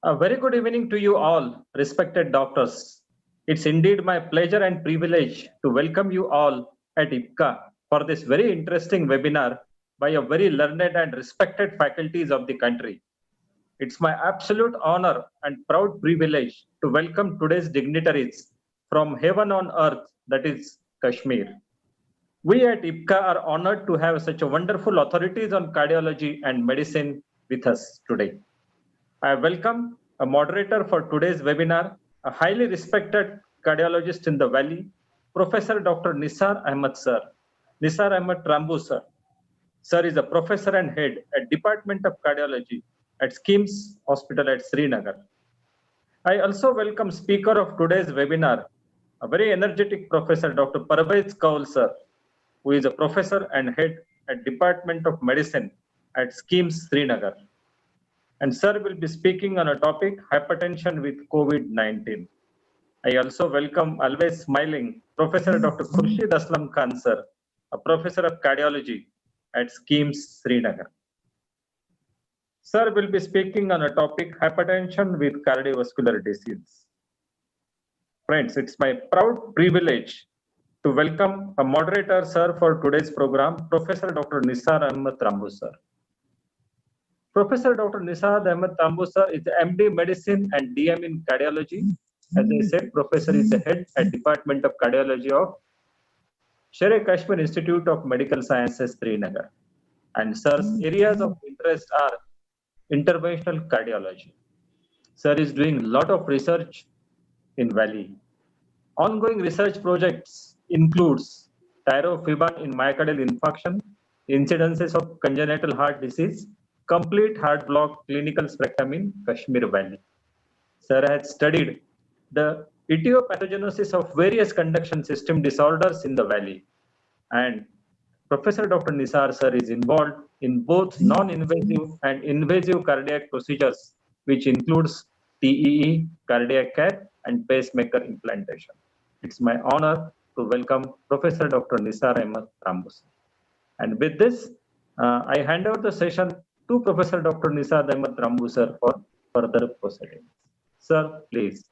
A very good evening to you all, respected doctors. It's indeed my pleasure and privilege to welcome you all at IPCA for this very interesting webinar by a very learned and respected faculties of the country. It's my absolute honor and proud privilege to welcome today's dignitaries from heaven on earth, that is Kashmir. We at IPCA are honored to have such a wonderful authorities on cardiology and medicine with us today. I welcome a moderator for today's webinar, a highly respected cardiologist in the Valley, Professor Dr. Nisar Ahmad sir. Nisar Ahmad Tramboo sir. Sir is a professor and head at Department of Cardiology at SKIMS Hospital at Srinagar. I also welcome speaker of today's webinar, a very energetic professor, Dr. Parvaiz Koul sir, who is a professor and head at Department of Medicine at SKIMS Srinagar. And sir will be speaking on a topic, hypertension with COVID-19. I also welcome, always smiling, Professor Dr. Khursheed Aslam Khan sir, a professor of cardiology at SKIMS Srinagar. Sir will be speaking on a topic, hypertension with cardiovascular disease. Friends, it's my proud privilege to welcome a moderator sir for today's program, Professor Dr. Nisar Ahmad Tramboo sir. Professor Dr. Nisar Ahmad Tramboo sir is MD Medicine and DM in Cardiology. As I said, Professor is the head at Department of Cardiology of Sher-e-Kashmir Institute of Medical Sciences, Srinagar. And sir's areas of interest are interventional cardiology. Sir is doing a lot of research in Valley. Ongoing research projects includes tirofiban in myocardial infarction, incidences of congenital heart disease, complete heart block clinical spectrum in Kashmir Valley. Sir has studied the etiopathogenesis of various conduction system disorders in the valley. And Professor Dr. Nisar sir is involved in both non-invasive and invasive cardiac procedures, which includes TEE, cardiac care, and pacemaker implantation. It's my honor to welcome Professor Dr. Nisar Ahmad Tramboo sir. And with this, I hand over the session to Professor Dr. Nisar Ahmad Tramboo sir for further proceedings. Sir, please.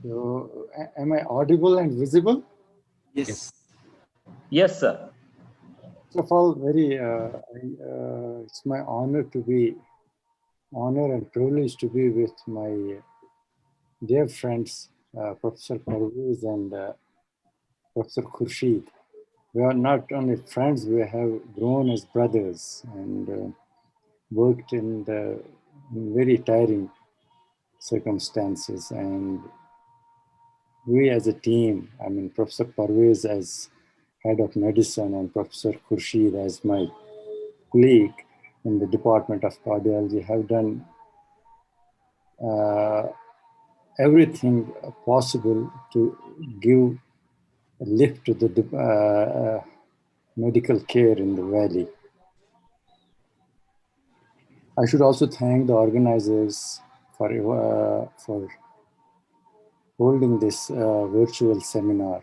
So, am I audible and visible? Yes. Yes, sir. First of all, it's my honor and privilege to be with my dear friends, Professor Parvaiz and Professor Khursheed. We are not only friends, we have grown as brothers and worked in very tiring circumstances. And we as a team, I mean, Professor Parvaiz as head of medicine and Professor Khursheed as my colleague in the Department of Cardiology, have done everything possible to give a lift to the medical care in the valley. I should also thank the organizers for holding this virtual seminar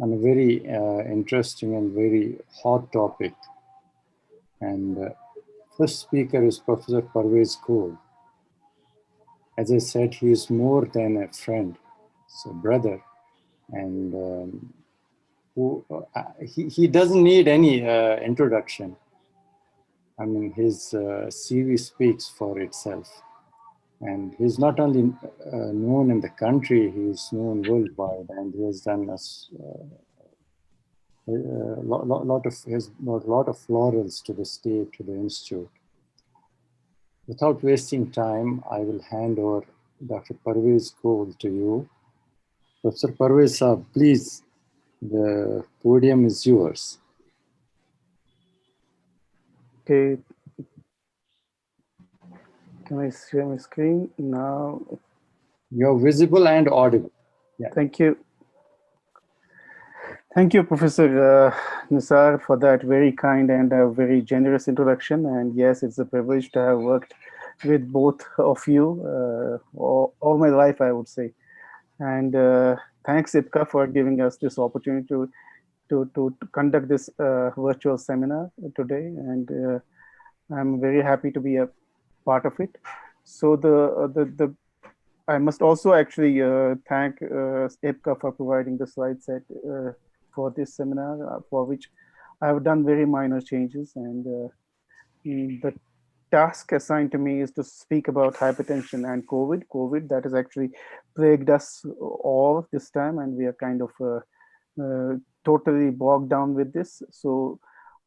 on a very interesting and very hot topic. And first speaker is Professor Parvaiz Koul. As I said, he is more than a friend, he's a brother, and he doesn't need any introduction. I mean, his CV speaks for itself. And he's not only known in the country, he's known worldwide, and he has done a lot of laurels to the state, to the institute. Without wasting time, I will hand over Dr. Parvaiz Koul to you. Professor Parvaiz Saab, please, the podium is yours. Okay. Can I share my screen now? You're visible and audible. Yeah. Thank you. Thank you, Professor Nisar, for that very kind and very generous introduction. And yes, it's a privilege to have worked with both of you all my life, I would say. And thanks, IPCA, for giving us this opportunity to to conduct this virtual seminar today, and I'm very happy to be a part of it. So the I must also actually thank EPCA for providing the slide set for this seminar, for which I have done very minor changes, and the task assigned to me is to speak about hypertension and COVID. COVID that has actually plagued us all this time, and we are kind of totally bogged down with this. So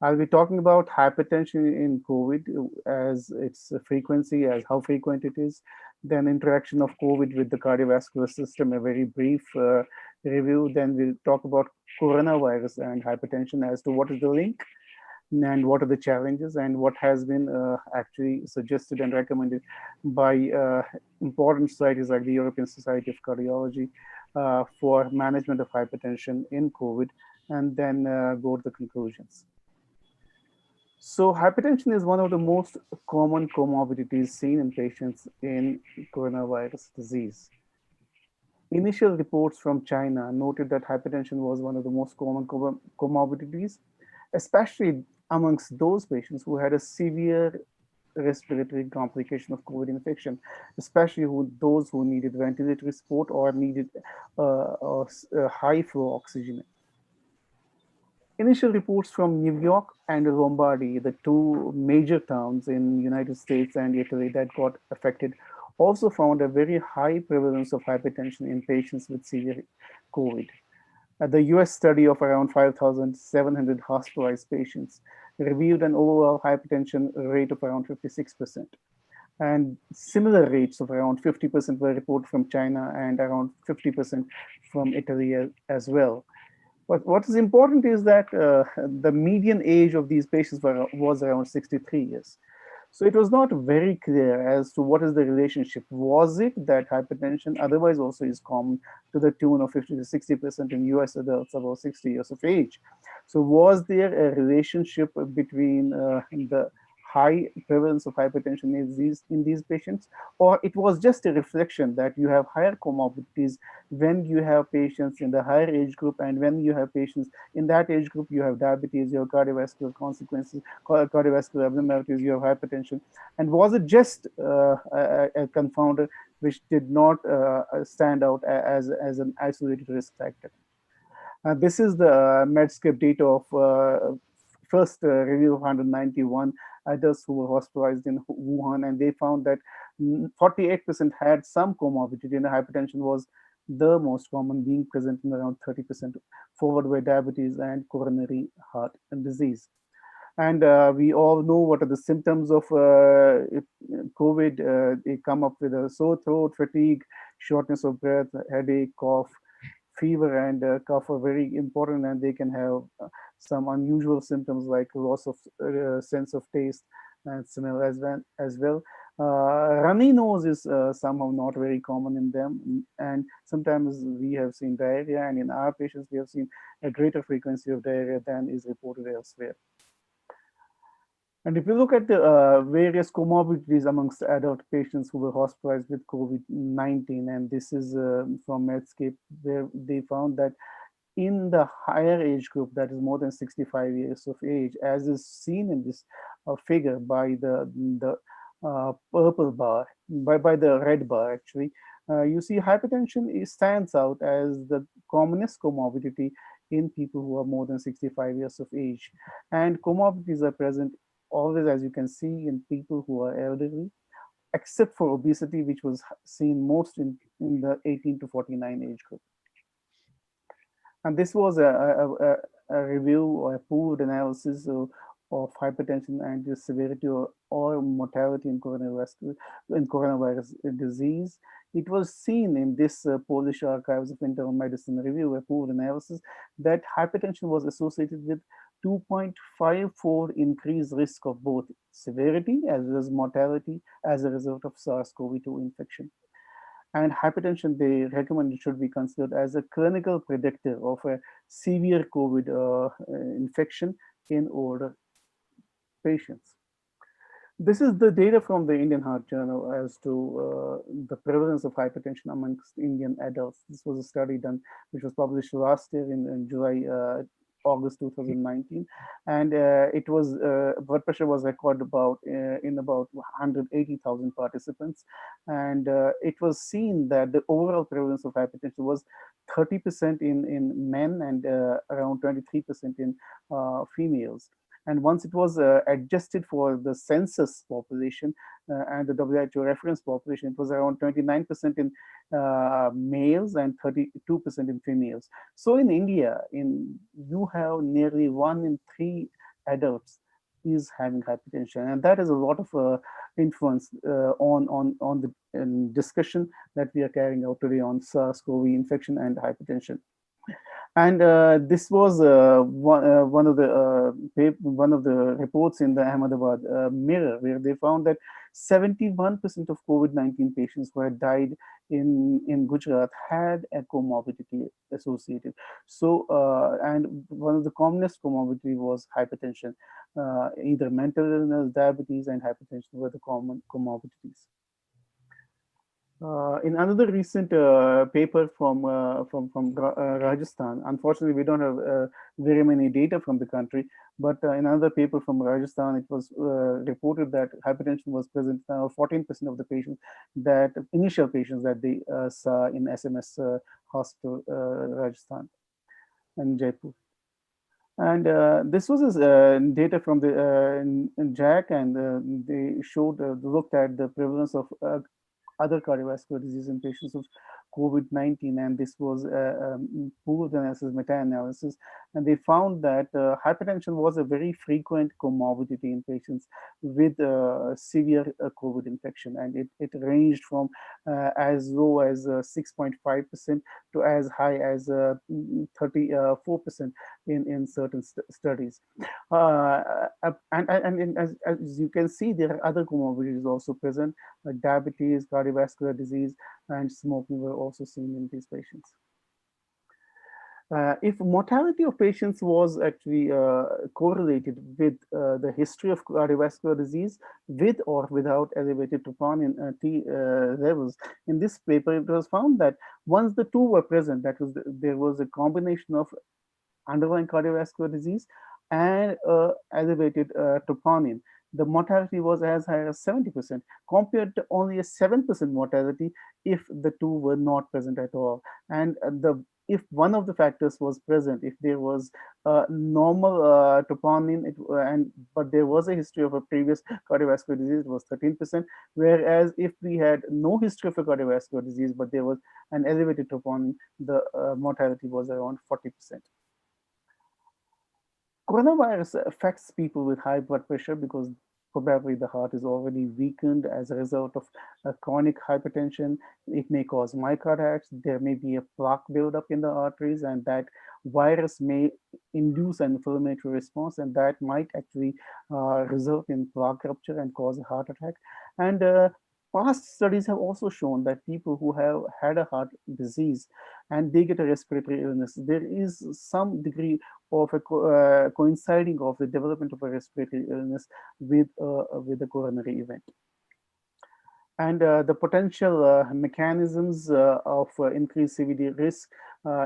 I'll be talking about hypertension in COVID as its frequency, as how frequent it is, then interaction of COVID with the cardiovascular system, a very brief review. Then we'll talk about coronavirus and hypertension as to what is the link and what are the challenges and what has been actually suggested and recommended by important societies like the European Society of Cardiology for management of hypertension in COVID, and then go to the conclusions. So hypertension is one of the most common comorbidities seen in patients in coronavirus disease. Initial reports from China noted that hypertension was one of the most common comorbidities, especially amongst those patients who had a severe respiratory complication of COVID infection, especially those who needed ventilatory support or needed high flow oxygen. Initial reports from New York and Lombardy, the two major towns in the United States and Italy that got affected, also found a very high prevalence of hypertension in patients with severe COVID. The US study of around 5,700 hospitalized patients reviewed an overall hypertension rate of around 56%. And similar rates of around 50% were reported from China and around 50% from Italy as well. But what is important is that the median age of these patients was around 63 years. So it was not very clear as to what is the relationship. Was it that hypertension otherwise also is common to the tune of 50 to 60% in US adults above 60 years of age? So was there a relationship between the high prevalence of hypertension in these patients, or it was just a reflection that you have higher comorbidities when you have patients in the higher age group, and when you have patients in that age group, you have diabetes, you have cardiovascular consequences, cardiovascular abnormalities, you have hypertension, and was it just a confounder which did not stand out as an isolated risk factor? This is the Medscape data of first review of 191 adults who were hospitalized in Wuhan, and they found that 48% had some comorbidity, and hypertension was the most common, being present in around 30%, followed by diabetes and coronary heart disease. And we all know what are the symptoms of COVID. They come up with a sore throat, fatigue, shortness of breath, headache, cough, fever, and cough are very important, and they can have some unusual symptoms like loss of sense of taste and smell as well. Runny nose is somehow not very common in them, and sometimes we have seen diarrhea, and in our patients we have seen a greater frequency of diarrhea than is reported elsewhere. And if you look at the various comorbidities amongst adult patients who were hospitalized with COVID-19, and this is from Medscape, where they found that in the higher age group, that is more than 65 years of age, as is seen in this figure by the purple bar, by the red bar actually, you see hypertension stands out as the commonest comorbidity in people who are more than 65 years of age. And comorbidities are present always, as you can see, in people who are elderly, except for obesity, which was seen most in the 18 to 49 age group. And this was a review or a pooled analysis of hypertension and the severity or mortality in coronavirus disease. It was seen in this Polish Archives of Internal Medicine review, a pooled analysis, that hypertension was associated with 2.54 increased risk of both severity as well as mortality as a result of SARS-CoV-2 infection. And hypertension, they recommend it should be considered as a clinical predictor of a severe COVID infection in older patients. This is the data from the Indian Heart Journal as to the prevalence of hypertension amongst Indian adults. This was a study done, which was published last year in July August 2019, and it was blood pressure was recorded about in about 180,000 participants, and it was seen that the overall prevalence of hypertension was 30% in men and around 23% in females. And once it was adjusted for the census population and the WHO reference population, it was around 29% in males and 32% in females. So in India, you have nearly 1 in 3 adults is having hypertension, and that is a lot of influence on the discussion that we are carrying out today on SARS-CoV infection and hypertension. And this was one of the reports in the Ahmedabad Mirror, where they found that 71% of COVID-19 patients who had died in Gujarat had a comorbidity associated. So, and one of the commonest comorbidity was hypertension. Either mental illness, diabetes, and hypertension were the common comorbidities. In another recent paper from Rajasthan, unfortunately, we don't have very many data from the country, but in another paper from Rajasthan, it was reported that hypertension was present in 14% of the patients, that initial patients that they saw in SMS hospital, Rajasthan and Jaipur. And this was data from the JAC, and they showed looked at the prevalence of other cardiovascular disease in patients with COVID-19, and this was pooled analysis, meta-analysis, and they found that hypertension was a very frequent comorbidity in patients with severe COVID infection, and it ranged from as low as 6.5% to as high as 34% in certain studies. And as you can see, there are other comorbidities also present. Diabetes, cardiovascular disease, and smoking were also seen in these patients. If mortality of patients was actually correlated with the history of cardiovascular disease with or without elevated troponin T levels, in this paper it was found that once the two were present, that was there was a combination of underlying cardiovascular disease and elevated troponin, the mortality was as high as 70%, compared to only a 7% mortality if the two were not present at all. And if one of the factors was present, if there was normal troponin, but there was a history of a previous cardiovascular disease, it was 13%. Whereas if we had no history of a cardiovascular disease, but there was an elevated troponin, the mortality was around 40%. Coronavirus affects people with high blood pressure because probably the heart is already weakened as a result of chronic hypertension. It may cause myocarditis. There may be a plaque buildup in the arteries, and that virus may induce an inflammatory response, and that might actually result in plaque rupture and cause a heart attack. And past studies have also shown that people who have had a heart disease and they get a respiratory illness, there is some degree of a coinciding of the development of a respiratory illness with a coronary event. And the potential mechanisms of increased CVD risk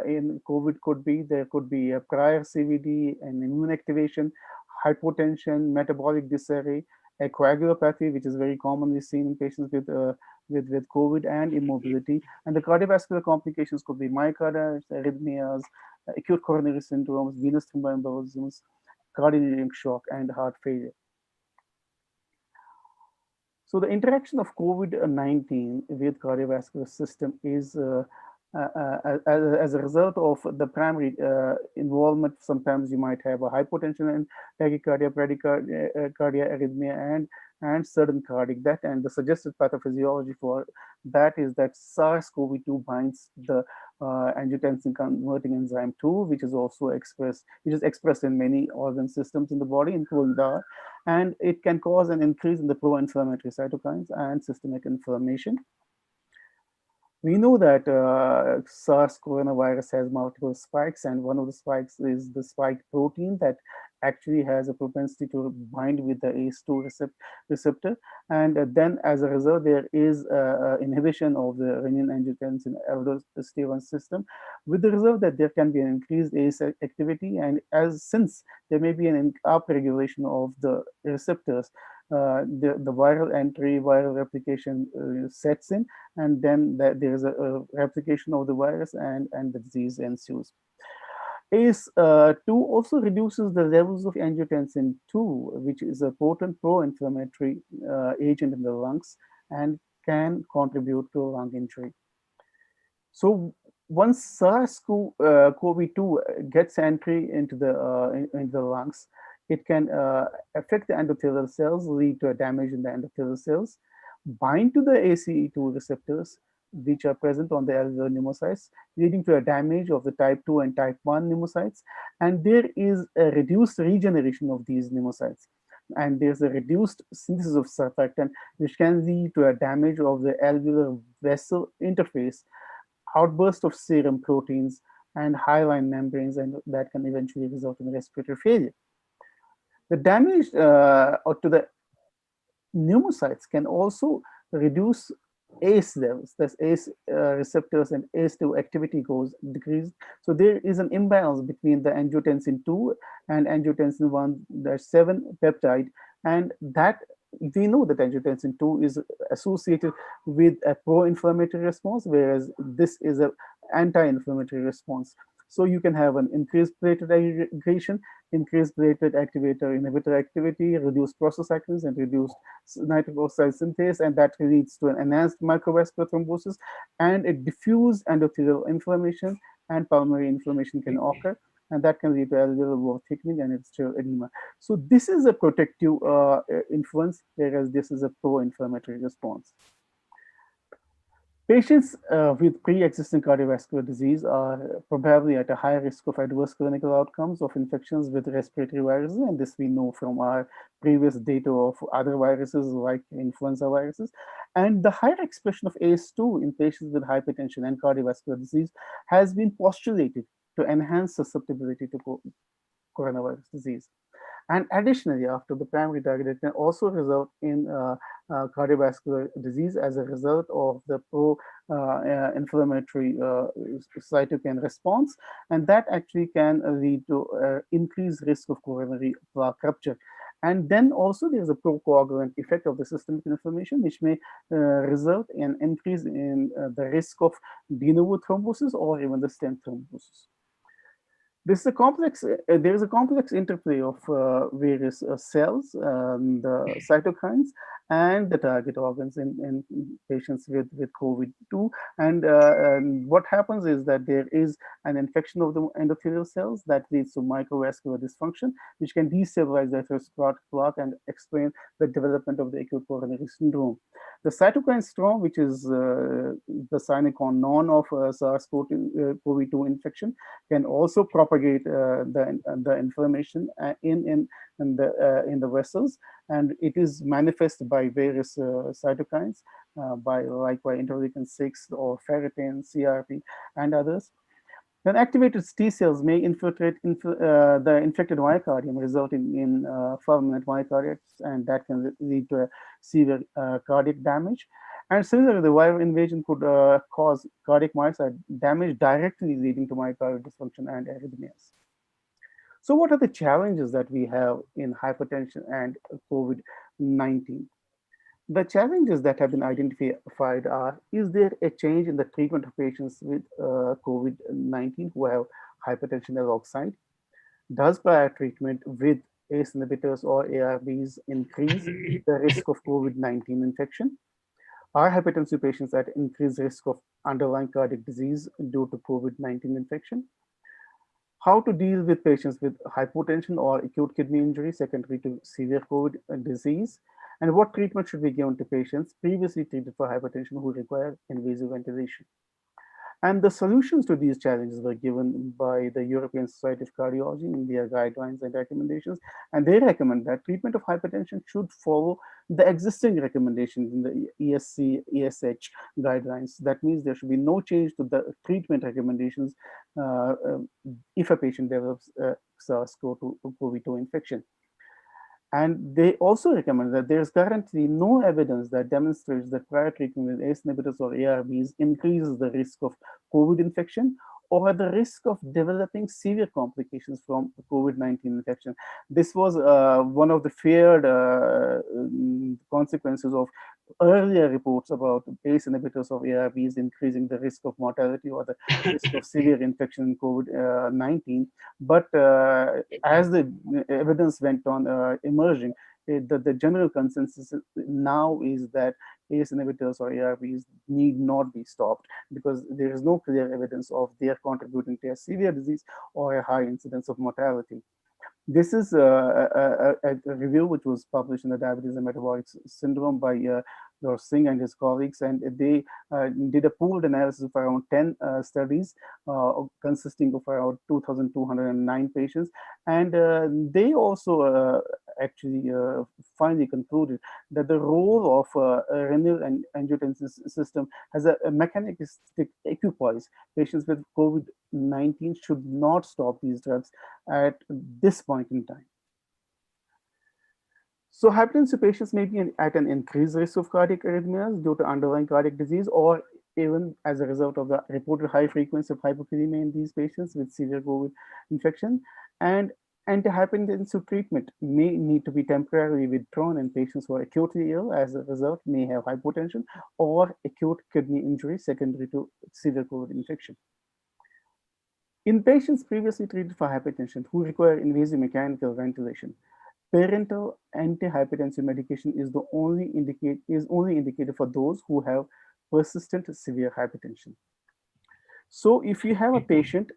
in COVID could be, there could be a prior CVD, an immune activation, hypotension, metabolic disarray, a coagulopathy, which is very commonly seen in patients with COVID, and immobility. And the cardiovascular complications could be myocarditis, arrhythmias, acute coronary syndromes, venous thromboembolisms, cardiac shock, and heart failure. So the interaction of COVID-19 with cardiovascular system is as a result of the primary involvement. Sometimes you might have a hypotension and tachycardia, bradycardia, arrhythmia, and sudden cardiac death. And the suggested pathophysiology for that is that SARS-CoV-2 binds the angiotensin converting enzyme 2, which is also expressed in many organ systems in the body, including the heart, and it can cause an increase in the pro-inflammatory cytokines and systemic inflammation. We know that SARS coronavirus has multiple spikes, and one of the spikes is the spike protein that actually has a propensity to bind with the ACE2 receptor. And then as a result, there is inhibition of the renin-angiotensin aldosterone system, with the result that there can be an increased ACE activity. And since there may be an upregulation of the receptors, the viral entry, viral replication sets in, and then there is a replication of the virus, and the disease ensues. ACE2 also reduces the levels of angiotensin 2, which is a potent pro-inflammatory agent in the lungs and can contribute to lung injury. So once SARS-CoV-2 gets entry into the lungs, it can affect the endothelial cells, lead to a damage in the endothelial cells, bind to the ACE2 receptors, which are present on the alveolar pneumocytes, leading to a damage of the type 2 and type 1 pneumocytes. And there is a reduced regeneration of these pneumocytes. And there's a reduced synthesis of surfactant, which can lead to a damage of the alveolar vessel interface, outburst of serum proteins, and hyaline membranes, and that can eventually result in respiratory failure. The damage to the pneumocytes can also reduce ACE levels. That's ACE receptors and ACE2 activity goes decreased. So there is an imbalance between the angiotensin 2 and angiotensin 1-7 peptide, and that we know that angiotensin 2 is associated with a pro-inflammatory response, whereas this is an anti-inflammatory response. So you can have an increased platelet aggregation, increased platelet activator inhibitor activity, reduced prostacyclins, and reduced nitric oxide synthase, and that leads to an enhanced microvascular thrombosis, and a diffuse endothelial inflammation and pulmonary inflammation can occur, and that can lead to alveolar wall thickening and interstitial edema. So this is a protective influence, whereas this is a pro-inflammatory response. Patients with pre-existing cardiovascular disease are probably at a higher risk of adverse clinical outcomes of infections with respiratory viruses, and this we know from our previous data of other viruses like influenza viruses. And the higher expression of ACE2 in patients with hypertension and cardiovascular disease has been postulated to enhance susceptibility to coronavirus disease. And additionally, after the primary target, it can also result in cardiovascular disease as a result of the pro-inflammatory cytokine response, and that actually can lead to increased risk of coronary plaque rupture. And then also there's a procoagulant effect of the systemic inflammation, which may result in increase in the risk of de novo thrombosis or even the stent thrombosis. This is a complex. There is a complex interplay of various cells, the cytokines, and the target organs in patients with COVID-2. And what happens is that there is an infection of the endothelial cells that leads to microvascular dysfunction, which can destabilize the atherosclerotic plaque and explain the development of the acute coronary syndrome. The cytokine storm, which is the sine qua non of SARS-CoV-2 infection, can also propagate the inflammation in the vessels, and it is manifested by various cytokines, by interleukin-6 or ferritin, CRP, and others. Then activated T cells may infiltrate the infected myocardium, resulting in fulminant myocarditis, and that can lead to a severe cardiac damage. And similarly, the viral invasion could cause cardiac myocyte damage, directly leading to myocardial dysfunction and arrhythmias. So what are the challenges that we have in hypertension and COVID-19? The challenges that have been identified are: is there a change in the treatment of patients with COVID-19 who have hypertension alongside? Does prior treatment with ACE inhibitors or ARBs increase the risk of COVID-19 infection? Are hypertensive patients at increased risk of underlying cardiac disease due to COVID-19 infection? How to deal with patients with hypotension or acute kidney injury secondary to severe COVID disease? And what treatment should be given to patients previously treated for hypertension who require invasive ventilation? And the solutions to these challenges were given by the European Society of Cardiology in their guidelines and recommendations. And they recommend that treatment of hypertension should follow the existing recommendations in the ESC, ESH guidelines. That means there should be no change to the treatment recommendations if a patient develops SARS-CoV-2 infection. And they also recommend that there is currently no evidence that demonstrates that prior treatment with ACE inhibitors or ARBs increases the risk of COVID infection or the risk of developing severe complications from COVID-19 infection. This was one of the feared consequences of earlier reports about ACE inhibitors of ARBs increasing the risk of mortality or the risk of severe infection in COVID-19. But as the evidence went on emerging, the general consensus now is that ACE inhibitors or ARBs need not be stopped because there is no clear evidence of their contributing to a severe disease or a high incidence of mortality. This is a review which was published in the Diabetes and Metabolic Syndrome by Dr. Singh and his colleagues, and they did a pooled analysis of around 10 studies consisting of around 2,209 patients. And they also actually finally concluded that the role of renin-angiotensin system has a mechanistic equipoise. Patients with COVID-19 should not stop these drugs at this point in time. So hypertensive patients may be at an increased risk of cardiac arrhythmias due to underlying cardiac disease or even as a result of the reported high frequency of hypokalemia in these patients with severe COVID infection. And antihypertensive treatment may need to be temporarily withdrawn in patients who are acutely ill, as a result may have hypotension or acute kidney injury secondary to severe COVID infection. In patients previously treated for hypertension who require invasive mechanical ventilation, parenteral antihypertensive medication is only indicated for those who have persistent severe hypertension. So if you have a patient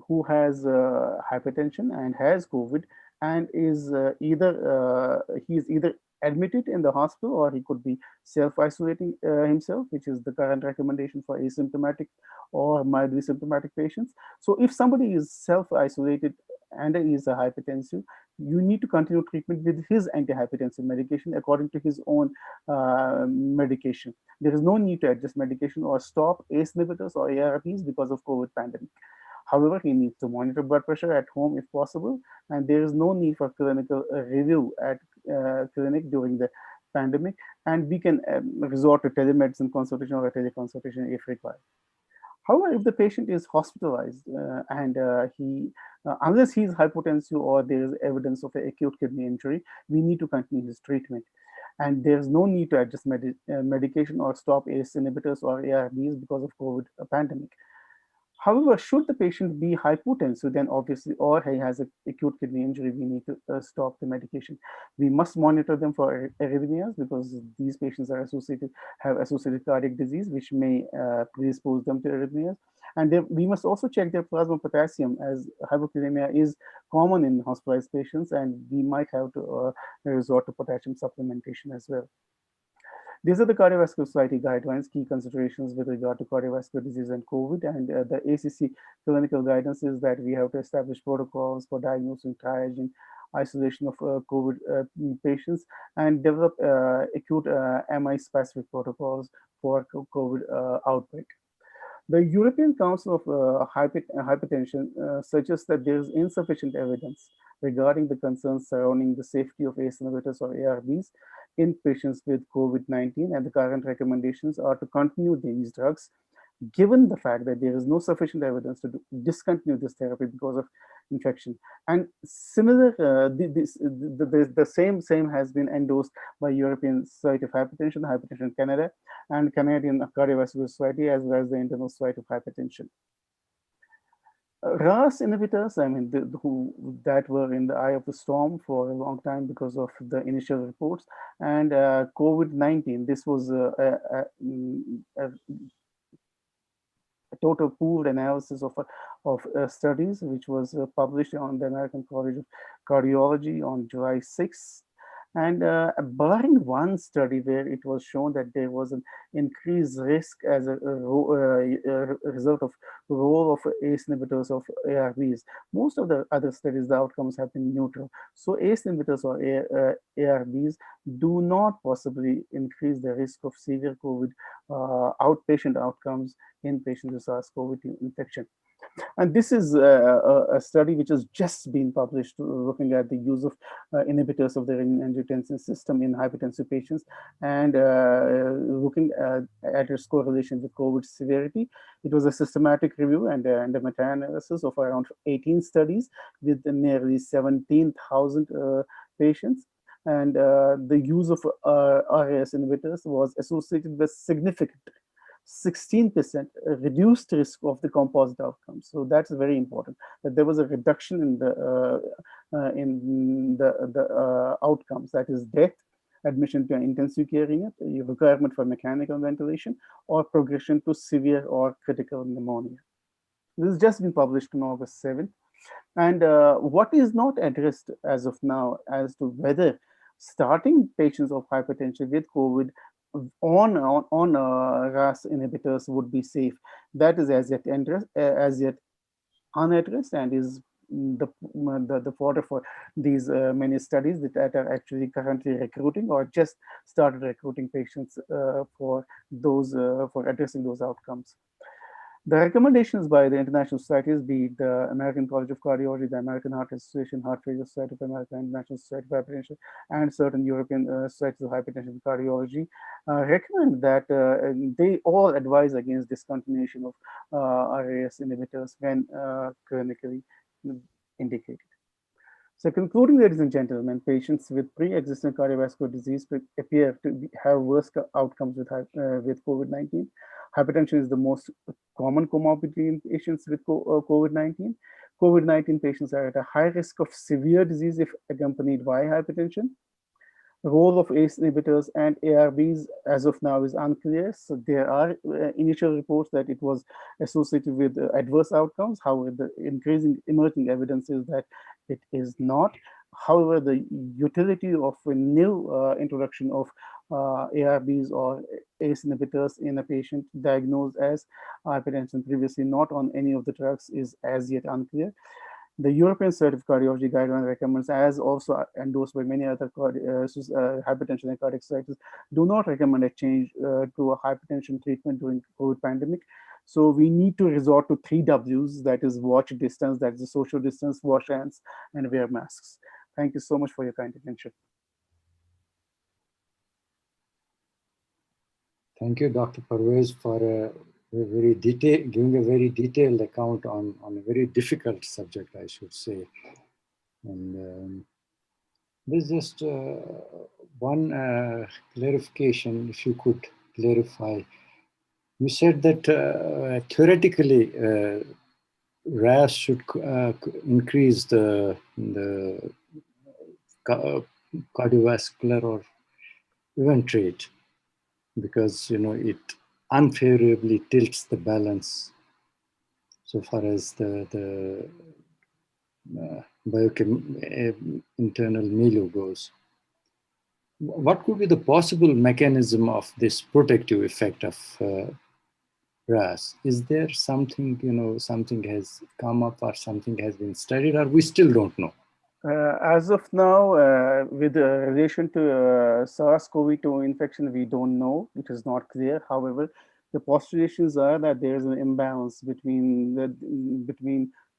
who has hypertension and has COVID and is he is either admitted in the hospital or he could be self-isolating himself, which is the current recommendation for asymptomatic or mildly symptomatic patients. So if somebody is self-isolated and is a hypertensive, you need to continue treatment with his antihypertensive medication according to his own medication. There is no need to adjust medication or stop ACE inhibitors or ARBs because of COVID pandemic. However, he needs to monitor blood pressure at home if possible, and there is no need for clinical review at clinic during the pandemic, and we can resort to telemedicine consultation or teleconsultation if required. However, if the patient is hospitalized and unless he is hypotensive or there is evidence of an acute kidney injury, we need to continue his treatment. And there's no need to adjust medication or stop ACE inhibitors or ARBs because of COVID pandemic. However, should the patient be hypotensive, then obviously, or he has an acute kidney injury, we need to stop the medication. We must monitor them for arrhythmias because these patients are have associated cardiac disease, which may predispose them to arrhythmias. And we must also check their plasma potassium, as hypokalemia is common in hospitalized patients, and we might have to resort to potassium supplementation as well. These are the Cardiovascular Society guidelines, key considerations with regard to cardiovascular disease and COVID. And the ACC clinical guidance is that we have to establish protocols for diagnosing, triaging, isolation of COVID patients, and develop acute MI-specific protocols for COVID outbreak. The European Council of Hypertension suggests that there is insufficient evidence regarding the concerns surrounding the safety of ACE inhibitors or ARBs in patients with COVID-19, and the current recommendations are to continue these drugs, given the fact that there is no sufficient evidence to discontinue this therapy because of infection. And similar, the same has been endorsed by European Society of Hypertension, Hypertension Canada, and Canadian Cardiovascular Society, as well as the International Society of Hypertension. RAS inhibitors, I mean, that were in the eye of the storm for a long time because of the initial reports, and COVID-19. This was a total pooled analysis of studies, which was published on the American College of Cardiology on July 6th. And barring one study where it was shown that there was an increased risk as a result of role of ACE inhibitors of ARBs, most of the other studies, the outcomes have been neutral. So ACE inhibitors or ARBs do not possibly increase the risk of severe COVID outpatient outcomes in patients with SARS-CoV-2 infection. And this is a study which has just been published looking at the use of inhibitors of the renin-angiotensin system in hypertensive patients and looking at its correlation with COVID severity. It was a systematic review and a meta-analysis of around 18 studies with nearly 17,000 patients. And the use of RAS inhibitors was associated with significant 16% reduced risk of the composite outcomes. So that's very important, that there was a reduction in the outcomes, that is death, admission to an intensive care unit, requirement for mechanical ventilation, or progression to severe or critical pneumonia. This has just been published on August 7th. And what is not addressed as of now as to whether starting patients of hypertension with COVID on RAS inhibitors would be safe. That is as yet unaddressed and is the fodder for these many studies that are actually currently recruiting or just started recruiting patients for addressing those outcomes. The recommendations by the international societies, be it the American College of Cardiology, the American Heart Association, Heart Failure Society of America, International Society of Hypertension, and certain European societies of hypertension and cardiology, recommend that they all advise against discontinuation of RAS inhibitors when clinically indicated. So concluding, ladies and gentlemen, patients with pre-existing cardiovascular disease appear to have worse outcomes with COVID-19. Hypertension is the most common comorbidity in patients with COVID-19. COVID-19 patients are at a high risk of severe disease if accompanied by hypertension. The role of ACE inhibitors and ARBs as of now is unclear. So there are initial reports that it was associated with adverse outcomes. However, the increasing emerging evidence is that it is not. However, the utility of a new introduction of ARBs or ACE inhibitors in a patient diagnosed as hypertension previously not on any of the drugs is as yet unclear. The European Society of Cardiology Guideline recommends, as also endorsed by many other hypertension and cardiac societies, do not recommend a change to a hypertension treatment during COVID pandemic. So we need to resort to 3 Ws, that is watch distance, that is the social distance, wash hands, and wear masks. Thank you so much for your kind attention. Thank you, Dr. Parvaiz, for giving a very detailed account on a very difficult subject, I should say. And there's just one clarification, if you could clarify. You said that theoretically, RAS should increase the cardiovascular or event rate, because it unfavorably tilts the balance so far as the internal milieu goes. What could be the possible mechanism of this protective effect of RAS? Is there something, something has come up or something has been studied, or we still don't know? As of now, with relation to SARS-CoV-2 infection, we don't know. It is not clear. However, the postulations are that there is an imbalance between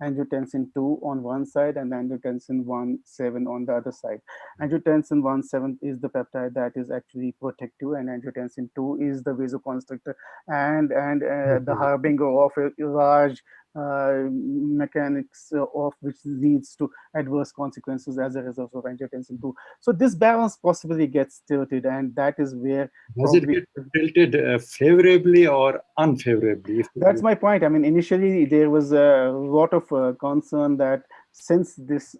angiotensin 2 on one side and angiotensin 1,7 on the other side. Angiotensin 1,7 is the peptide that is actually protective, and angiotensin 2 is the vasoconstrictor and the harbinger of a large mechanics of which leads to adverse consequences as a result of angiotensin 2. So this balance possibly gets tilted, and that is where does it get tilted favorably or unfavorably? That's my point. I mean, initially there was a lot of concern that since these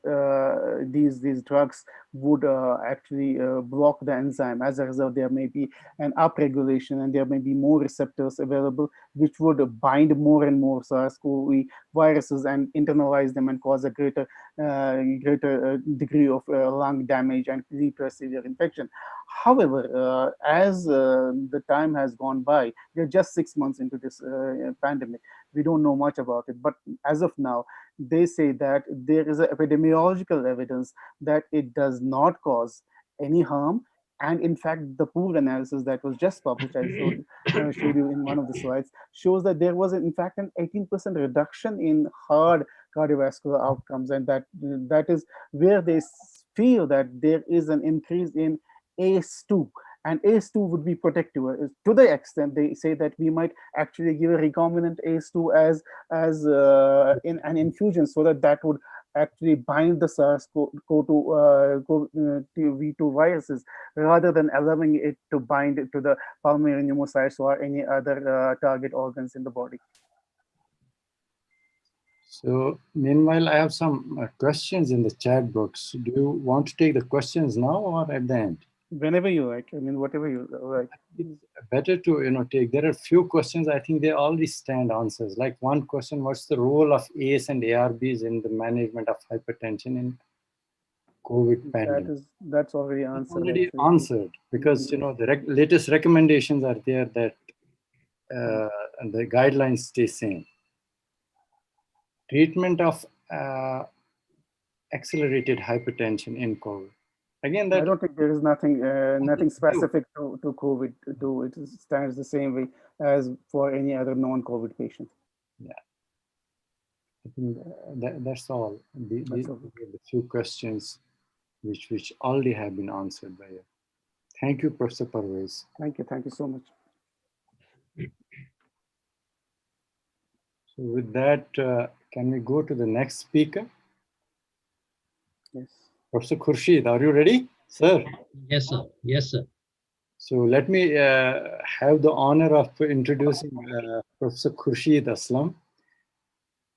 drugs would actually block the enzyme, as a result, there may be an upregulation and there may be more receptors available, which would bind more and more SARS-CoV viruses and internalize them and cause a greater degree of lung damage and lead to a severe infection. However, as the time has gone by, we're just 6 months into this pandemic. We don't know much about it, but as of now, they say that there is epidemiological evidence that it does not cause any harm. And in fact, the pooled analysis that was just published, I showed you in one of the slides, shows that there was, in fact, an 18% reduction in hard cardiovascular outcomes, and that is where they feel that there is an increase in ACE2, and ACE2 would be protective to the extent they say that we might actually give a recombinant ACE2 as in an infusion, so that would actually bind the SARS-CoV-2 viruses rather than allowing it to bind to the pulmonary pneumocytes or any other target organs in the body. So meanwhile, I have some questions in the chat box. Do you want to take the questions now or at the end? Whenever you like. I mean, whatever you like. It's better to take. There are few questions. I think they already stand answers. Like one question: what's the role of ACE and ARBs in the management of hypertension in COVID pandemic? That's already answered. Already answered, because the latest recommendations are there that and the guidelines stay same. Treatment of accelerated hypertension in COVID. Again, that I don't think there is nothing specific to COVID. It stands the same way as for any other non-COVID patient. Yeah, I think that's all. The few questions which already have been answered by you. Thank you, Professor Parvaiz. Thank you so much. So with that, can we go to the next speaker? Yes. Professor Khursheed, are you ready, sir? Yes, sir. Yes, sir. So let me have the honor of introducing Professor Khursheed Aslam.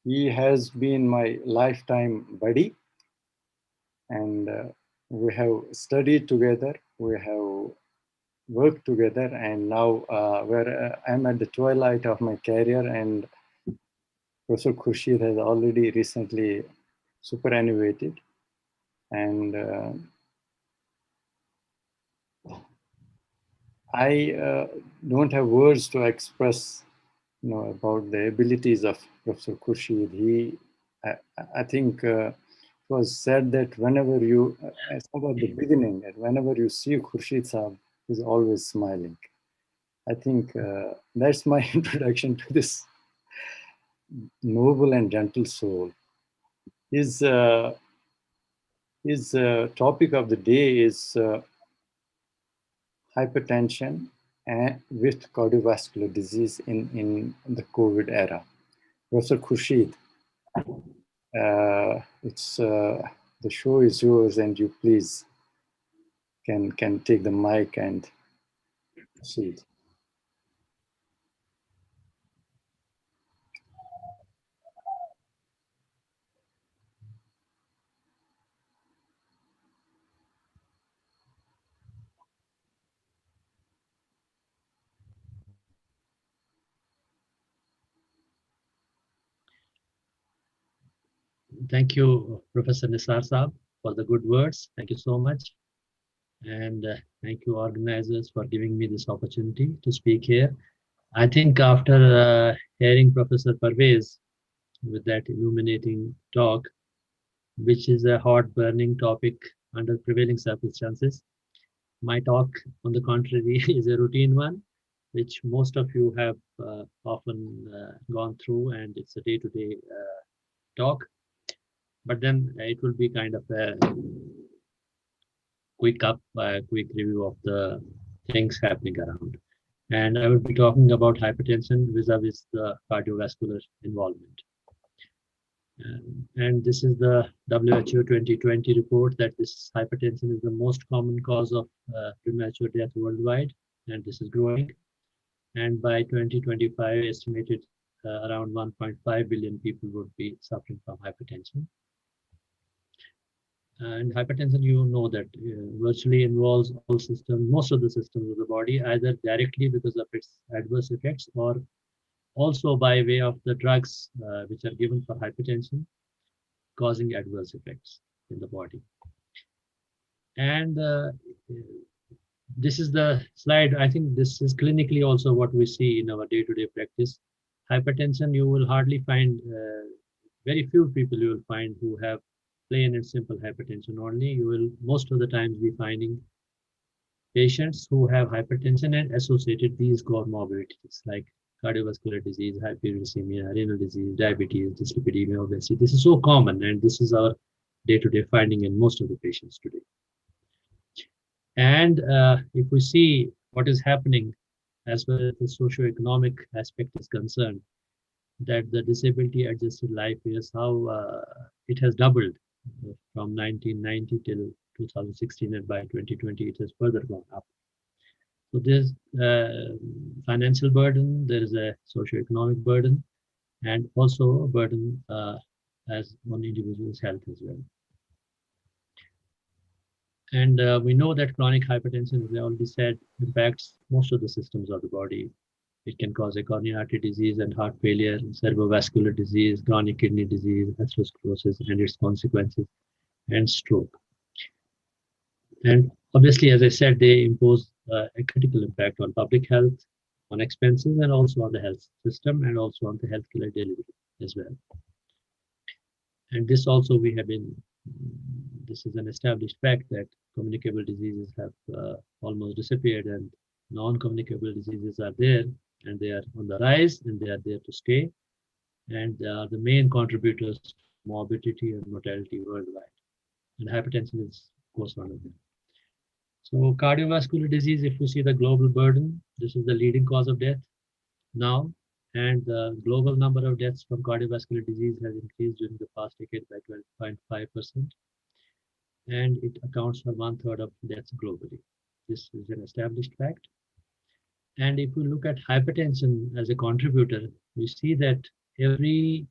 He has been my lifetime buddy, and we have studied together, we have worked together, and now I'm at the twilight of my career, and Professor Khursheed has already recently superannuated, and I don't have words to express about the abilities of Professor Khursheed. I think it was said that whenever you, as about the beginning, that whenever you see Khursheed Saab, he's always smiling. I think that's my introduction to this noble and gentle soul. His topic of the day is hypertension and with cardiovascular disease in the COVID era. Professor Khursheed, the show is yours, and you please can take the mic and proceed. Thank you, Professor Nisar Saab, for the good words. Thank you so much. And thank you, organizers, for giving me this opportunity to speak here. I think after hearing Professor Parvaiz with that illuminating talk, which is a hot burning topic under prevailing circumstances, my talk, on the contrary, is a routine one, which most of you have often gone through, and it's a day-to-day talk. But then it will be kind of a quick review of the things happening around. And I will be talking about hypertension vis-a-vis the cardiovascular involvement. And this is the WHO 2020 report that this hypertension is the most common cause of premature death worldwide, and this is growing. And by 2025, estimated around 1.5 billion people would be suffering from hypertension. And hypertension, you know that virtually involves all systems, most of the systems of the body, either directly because of its adverse effects or also by way of the drugs which are given for hypertension, causing adverse effects in the body. And this is the slide. I think this is clinically also what we see in our day-to-day practice. Hypertension, you will hardly find, very few people you will find who have plain and simple hypertension only. You will most of the times be finding patients who have hypertension and associated these comorbidities like cardiovascular disease, hyperuricemia, renal disease, diabetes, dyslipidemia, obesity. This is so common, and this is our day-to-day finding in most of the patients today. And if we see what is happening as far as the socio-economic aspect is concerned, that the disability adjusted life years, how it has doubled from 1990 till 2016, and by 2020 it has further gone up. So there's financial burden, there is a socio-economic burden, and also a burden as on individual's health as well. And we know that chronic hypertension, as I already said, impacts most of the systems of the body. It can cause a coronary artery disease and heart failure, cerebrovascular disease, chronic kidney disease, atherosclerosis and its consequences, and stroke. And obviously, as I said, they impose a critical impact on public health, on expenses, and also on the health system, and also on the healthcare delivery as well. And this also we have been, this is an established fact that communicable diseases have almost disappeared, and non-communicable diseases are there, and they are on the rise, and they are there to stay. And they are the main contributors to morbidity and mortality worldwide. And hypertension is, of course, one of them. So cardiovascular disease, if we see the global burden, this is the leading cause of death now. And the global number of deaths from cardiovascular disease has increased during the past decade by 12.5%. And it accounts for 1/3 of deaths globally. This is an established fact. And if we look at hypertension as a contributor, we see that every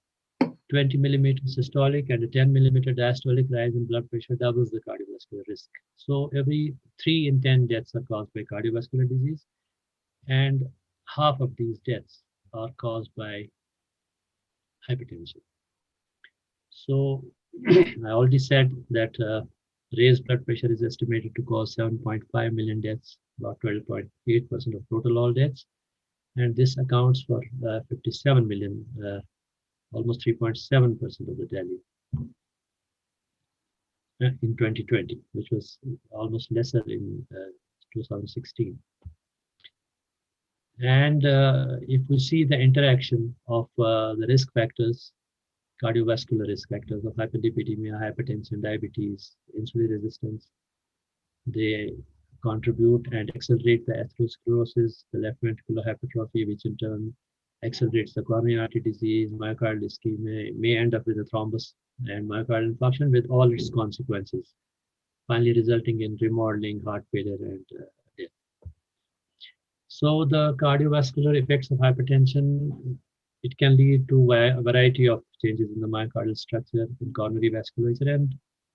20 millimeter systolic and a 10 millimeter diastolic rise in blood pressure doubles the cardiovascular risk. So every 3 in 10 deaths are caused by cardiovascular disease, and half of these deaths are caused by hypertension. So I already said that raised blood pressure is estimated to cause 7.5 million deaths, about 12.8% of total all deaths. And this accounts for 57 million, almost 3.7% of the Delhi in 2020, which was almost lesser in 2016. And if we see the interaction of the risk factors, cardiovascular risk factors of hyperlipidemia, hypertension, diabetes, insulin resistance, they contribute and accelerate the atherosclerosis, the left ventricular hypertrophy, which in turn accelerates the coronary artery disease, myocardial ischemia, may end up with a thrombus and myocardial infarction with all its consequences, finally resulting in remodeling, heart failure, and death. So the cardiovascular effects of hypertension, it can lead to a variety of changes in the myocardial structure, in coronary vasculature,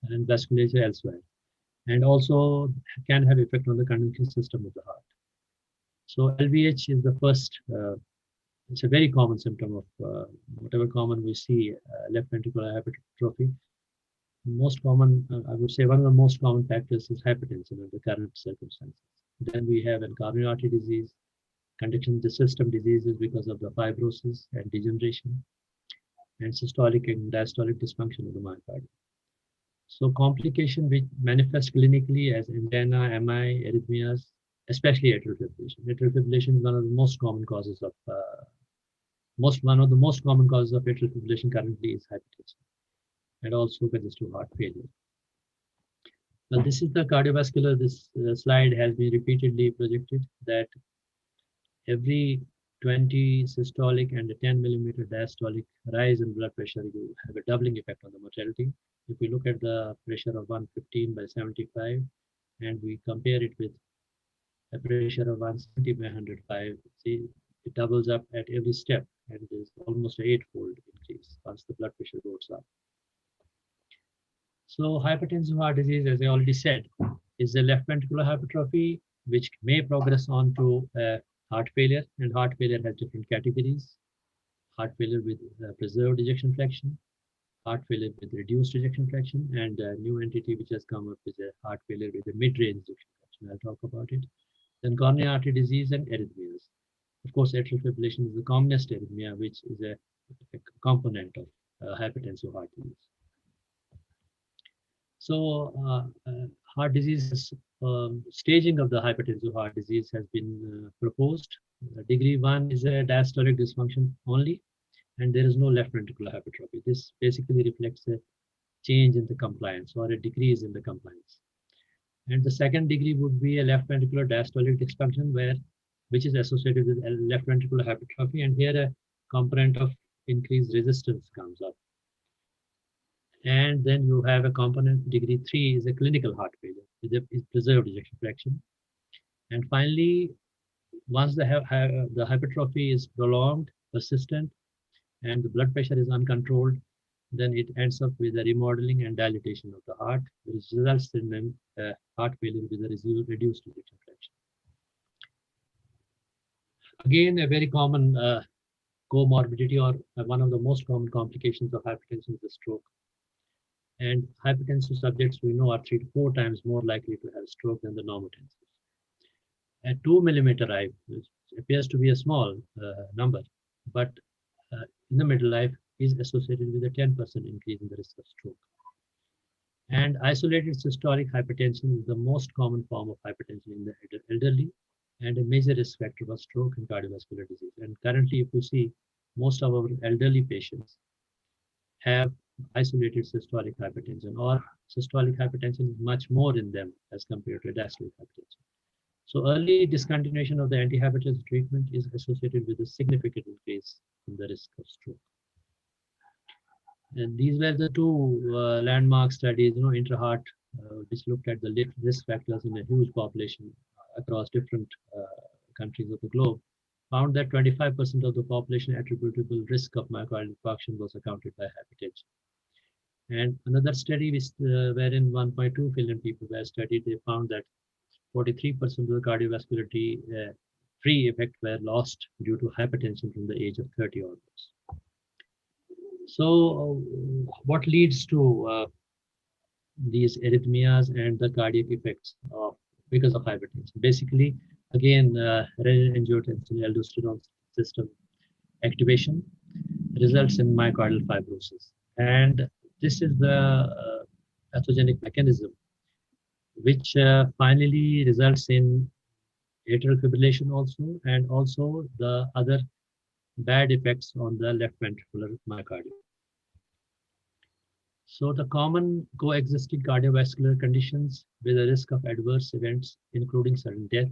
and vasculature elsewhere, and also can have effect on the conduction system of the heart. So LVH is the first, it's a very common symptom of whatever common we see, left ventricular hypertrophy. Most common, I would say one of the most common factors is hypertension under current circumstances. Then we have a coronary artery disease, conduction system diseases because of the fibrosis and degeneration, and systolic and diastolic dysfunction of the myocardium. So complication which manifest clinically as angina, MI, arrhythmias, especially atrial fibrillation. Atrial fibrillation is one of the most common causes of one of the most common causes of atrial fibrillation currently is hypertension, and also congestive heart failure. Well, this is the cardiovascular. This slide has been repeatedly projected that every 20 systolic and a 10 millimeter diastolic rise in blood pressure, you have a doubling effect on the mortality. If we look at the pressure of 115/75 and we compare it with a pressure of 170 by 105, see, it doubles up at every step, and there's almost an 8-fold increase once the blood pressure goes up. So hypertensive heart disease, as I already said, is a left ventricular hypertrophy, which may progress on to heart failure, and heart failure has different categories. Heart failure with preserved ejection fraction, heart failure with reduced ejection fraction, and a new entity which has come up is a heart failure with a mid-range ejection fraction. I'll talk about it. Then coronary artery disease and arrhythmias. Of course, atrial fibrillation is the commonest arrhythmia, which is a component of hypertensive heart disease. So, heart disease, staging of the hypertensive heart disease has been proposed. Degree 1 is a diastolic dysfunction only, and there is no left ventricular hypertrophy. This basically reflects a change in the compliance or a decrease in the compliance. And the second degree would be a left ventricular diastolic dysfunction, which is associated with left ventricular hypertrophy, and here a component of increased resistance comes up. And then you have a component, degree 3 is a clinical heart failure with a preserved ejection fraction. And finally, once the hypertrophy is prolonged, persistent, and the blood pressure is uncontrolled, then it ends up with a remodeling and dilatation of the heart, which results in heart failure with a reduced ejection fraction. Again, a very common comorbidity, or one of the most common complications of hypertension, is a stroke. And hypertensive subjects, we know, are 3 to 4 times more likely to have stroke than the normotensives. A 2 millimeter eye, which appears to be a small number, but in the middle life is associated with a 10% increase in the risk of stroke. And isolated systolic hypertension is the most common form of hypertension in the elderly and a major risk factor for stroke and cardiovascular disease. And currently, if you see, most of our elderly patients have isolated systolic hypertension, or systolic hypertension is much more in them as compared to diastolic hypertension. So early discontinuation of the antihypertensive treatment is associated with a significant increase in the risk of stroke. And these were the two landmark studies, intra-heart, which looked at the risk factors in a huge population across different countries of the globe, found that 25% of the population attributable risk of myocardial infarction was accounted by hypertension. And another study wherein 1.2 billion people were studied, they found that 43% of the cardiovascular free effect were lost due to hypertension from the age of 30 onwards. So what leads to these arrhythmias and the cardiac effects because of hypertension? Basically, again, renin-angiotensin aldosterone system activation results in myocardial fibrosis. And this is the pathogenic mechanism which finally results in atrial fibrillation also, and also the other bad effects on the left ventricular myocardium. So the common coexisting cardiovascular conditions with a risk of adverse events, including sudden death,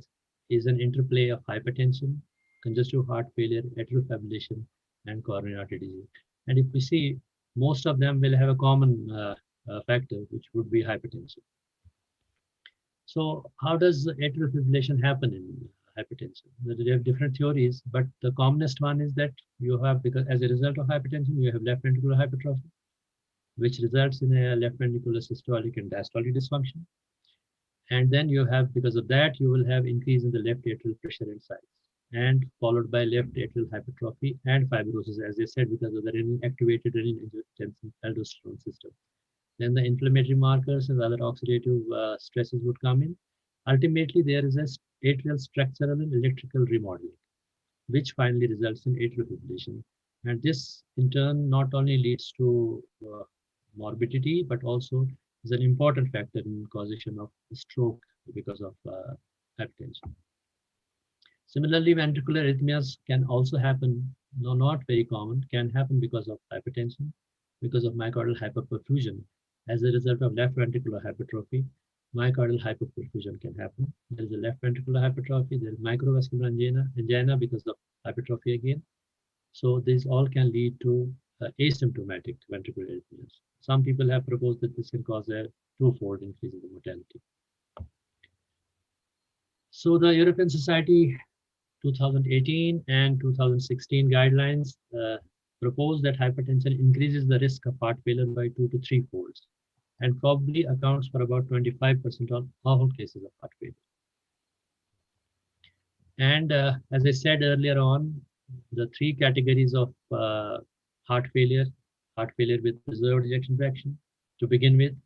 is an interplay of hypertension, congestive heart failure, atrial fibrillation, and coronary artery disease. And if we see, most of them will have a common factor, which would be hypertension. So how does atrial fibrillation happen in hypertension? There are different theories, but the commonest one is that you have, because as a result of hypertension, you have left ventricular hypertrophy, which results in a left ventricular systolic and diastolic dysfunction. And then you have, because of that, you will have increase in the left atrial pressure and size, and followed by left atrial hypertrophy and fibrosis, as I said, because of the activated renin-angiotensin aldosterone system. Then the inflammatory markers and other oxidative stresses would come in. Ultimately, there is a atrial structural and electrical remodeling, which finally results in atrial fibrillation. And this, in turn, not only leads to morbidity, but also is an important factor in causation of stroke because of hypertension. Similarly, ventricular arrhythmias can also happen, no, not very common, can happen because of hypertension, because of myocardial hyperperfusion. As a result of left ventricular hypertrophy, myocardial hyperperfusion can happen. There is a left ventricular hypertrophy, there is microvascular angina because of hypertrophy again. So these all can lead to asymptomatic ventricular arrhythmias. Some people have proposed that this can cause a twofold increase in the mortality. So the European Society 2018 and 2016 guidelines propose that hypertension increases the risk of heart failure by 2 to 3 folds. and probably accounts for about 25% of all cases of heart failure. And as I said earlier on, the three categories of heart failure with preserved ejection fraction to begin with,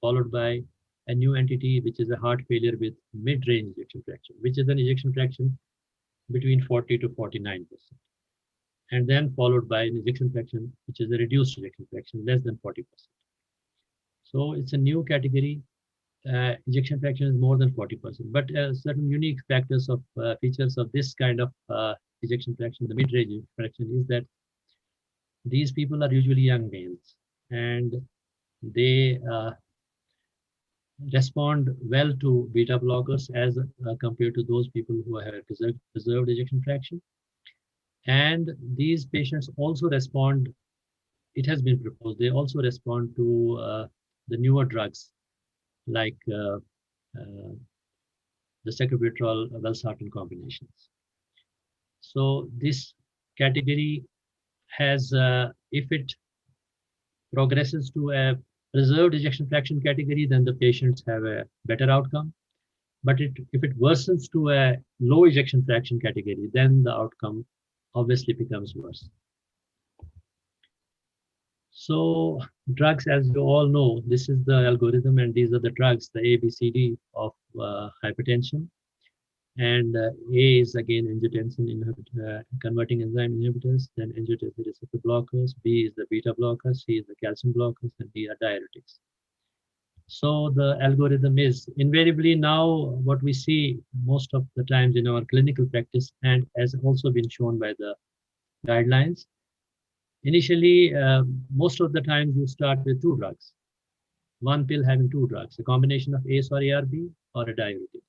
followed by a new entity, which is a heart failure with mid-range ejection fraction, which is an ejection fraction between 40 to 49%. And then followed by an ejection fraction, which is a reduced ejection fraction, less than 40%. So it's a new category. Ejection fraction is more than 40%, but certain unique factors of features of this kind of ejection fraction, the mid-range fraction, is that these people are usually young males, and they respond well to beta blockers as compared to those people who have a preserved ejection fraction. And these patients also respond, it has been proposed, they also respond to the newer drugs like the sacubitril valsartan combinations. So this category has, if it progresses to a preserved ejection fraction category, then the patients have a better outcome. But if it worsens to a low ejection fraction category, then the outcome obviously becomes worse. So drugs, as you all know, this is the algorithm, and these are the drugs, the ABCD of hypertension. And A is again angiotensin converting enzyme inhibitors, then angiotensin receptor blockers, B is the beta blockers, C is the calcium blockers, and D are diuretics. So the algorithm is invariably now what we see most of the times in our clinical practice, and has also been shown by the guidelines. Initially, most of the time you start with two drugs, one pill having two drugs, a combination of ACE or ARB or a diuretic.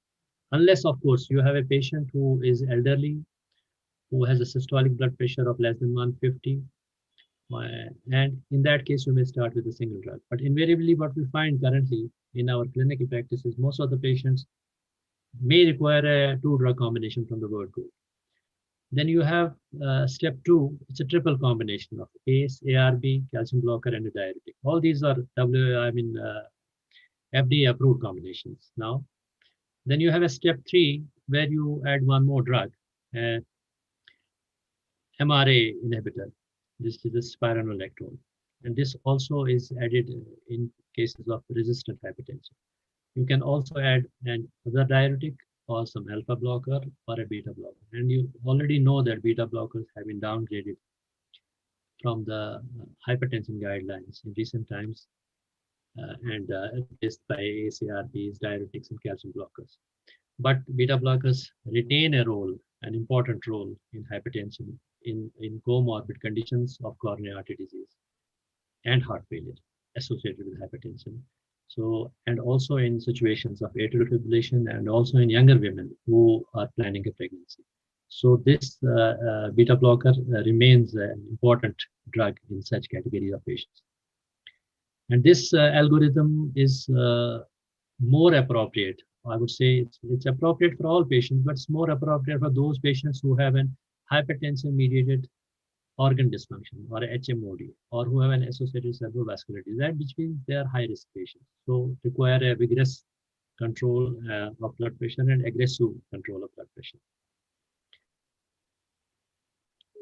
Unless, of course, you have a patient who is elderly, who has a systolic blood pressure of less than 150, and in that case, you may start with a single drug. But invariably, what we find currently in our clinical practice is most of the patients may require a two-drug combination from the word go. Then you have step two, it's a triple combination of ACE, ARB, calcium blocker, and a diuretic. All these are FDA approved combinations now. Then you have a step three where you add one more drug, MRA inhibitor. This is the spironolactone. And this also is added in cases of resistant hypertension. You can also add another diuretic or some alpha blocker or a beta blocker. And you already know that beta blockers have been downgraded from the hypertension guidelines in recent times and replaced by ACRBs, diuretics, and calcium blockers. But beta blockers retain a role, an important role in hypertension, in comorbid conditions of coronary artery disease and heart failure associated with hypertension. So, and also in situations of atrial fibrillation, and also in younger women who are planning a pregnancy. So this beta blocker remains an important drug in such category of patients. And this algorithm is more appropriate. I would say it's appropriate for all patients, but it's more appropriate for those patients who have an hypertension-mediated organ dysfunction or HMOD, or who have an associated cerebrovascular disease, which means they are high-risk patients. So require a vigorous control of blood pressure and aggressive control of blood pressure.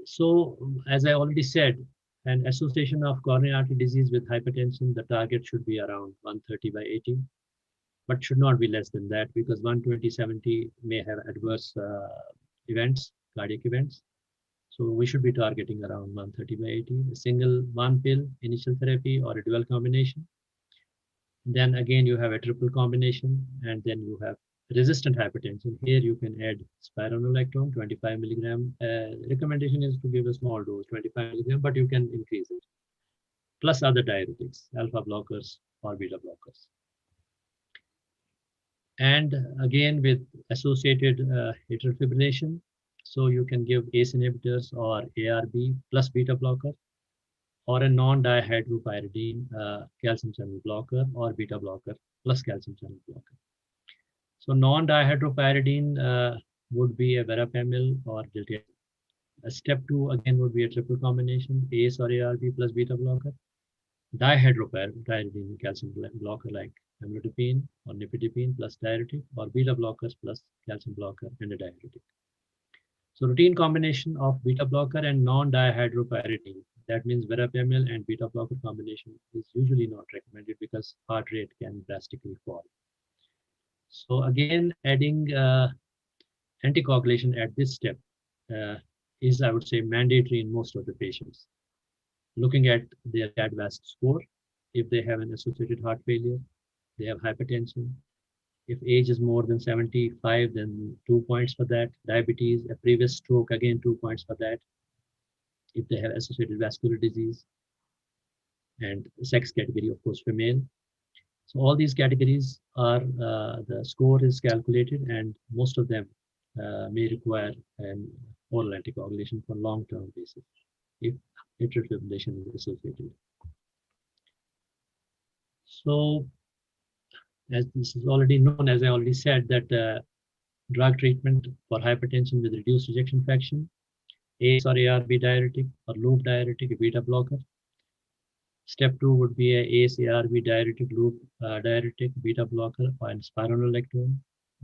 So as I already said, an association of coronary artery disease with hypertension, the target should be around 130 by 80, but should not be less than that, because 120/70 may have adverse events, cardiac events. So we should be targeting around 130 by 80, a single one pill initial therapy or a dual combination. Then again, you have a triple combination, and then you have resistant hypertension. Here you can add spironolactone, 25 milligram. Recommendation is to give a small dose, 25 milligram, but you can increase it. Plus other diuretics, alpha blockers or beta blockers. And again, with associated atrial fibrillation, so you can give ACE inhibitors or ARB plus beta blocker, or a non-dihydropyridine calcium channel blocker or beta blocker plus calcium channel blocker. So non-dihydropyridine would be a verapamil or diltiazem. Step two again would be a triple combination, ACE or ARB plus beta blocker. dihydropyridine calcium blocker like amlodipine or nifedipine plus diuretic, or beta blockers plus calcium blocker and a diuretic. So routine combination of beta blocker and non-dihydropyridine, that means verapamil and beta blocker combination, is usually not recommended because heart rate can drastically fall. So again, adding anticoagulation at this step is, I would say, mandatory in most of the patients. Looking at their Cardiovascular score, if they have an associated heart failure, they have hypertension. If age is more than 75, then 2 points for that. Diabetes, a previous stroke, again 2 points for that. If they have associated vascular disease, and sex category, of course, female. So all these categories are, the score is calculated, and most of them may require an oral anticoagulation for long-term basis if atrial fibrillation is associated. So as this is already known, as I already said, that drug treatment for hypertension with reduced ejection fraction, ACE or ARB diuretic or loop diuretic, a beta blocker. Step 2 would be a ACE, ARB diuretic, loop diuretic, beta blocker, and spironolactone,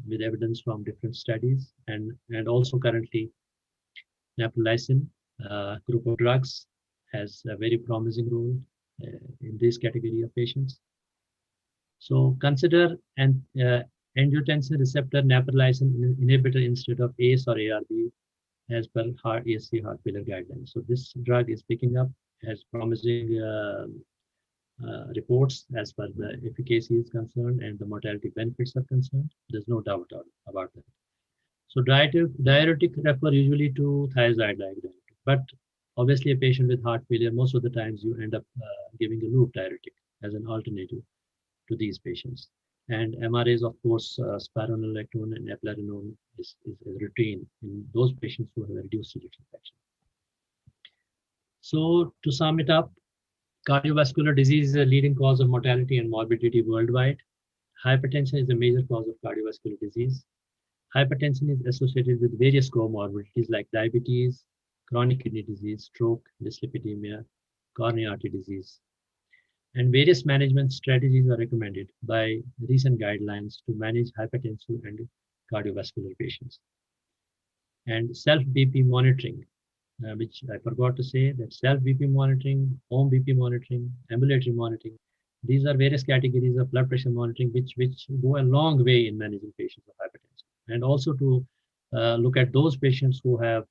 with evidence from different studies, and also currently naproxen group of drugs has a very promising role in this category of patients. So consider an angiotensin receptor naproxen inhibitor instead of ACE or ARB as per ESC heart failure guidelines. So this drug is picking up, has promising reports as far as the efficacy is concerned and the mortality benefits are concerned. There's no doubt about that. So diuretic refer usually to thiazide diuretic, but obviously a patient with heart failure, most of the times you end up giving a loop diuretic as an alternative to these patients. And MRAs, of course, spironolactone and eplerenone is routine in those patients who have a reduced ejection fraction. So to sum it up, cardiovascular disease is a leading cause of mortality and morbidity worldwide. Hypertension is a major cause of cardiovascular disease. Hypertension is associated with various comorbidities like diabetes, chronic kidney disease, stroke, dyslipidemia, coronary artery disease. And various management strategies are recommended by recent guidelines to manage hypertensive and cardiovascular patients. And self-BP monitoring, which I forgot to say, that self-BP monitoring, home BP monitoring, ambulatory monitoring, these are various categories of blood pressure monitoring which go a long way in managing patients of hypertension. And also to look at those patients who have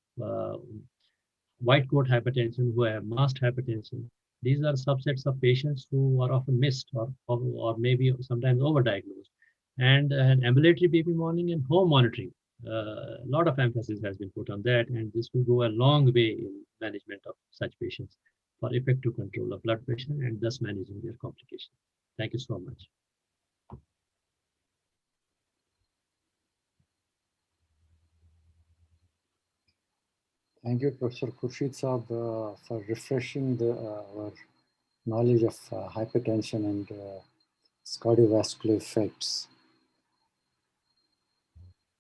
white coat hypertension, who have masked hypertension. These are subsets of patients who are often missed or maybe sometimes overdiagnosed. And ambulatory BP monitoring and home monitoring, a lot of emphasis has been put on that, and this will go a long way in management of such patients for effective control of blood pressure and thus managing their complications. Thank you so much. Thank you, Professor Khursheed Saab, for refreshing our knowledge of hypertension and its cardiovascular effects.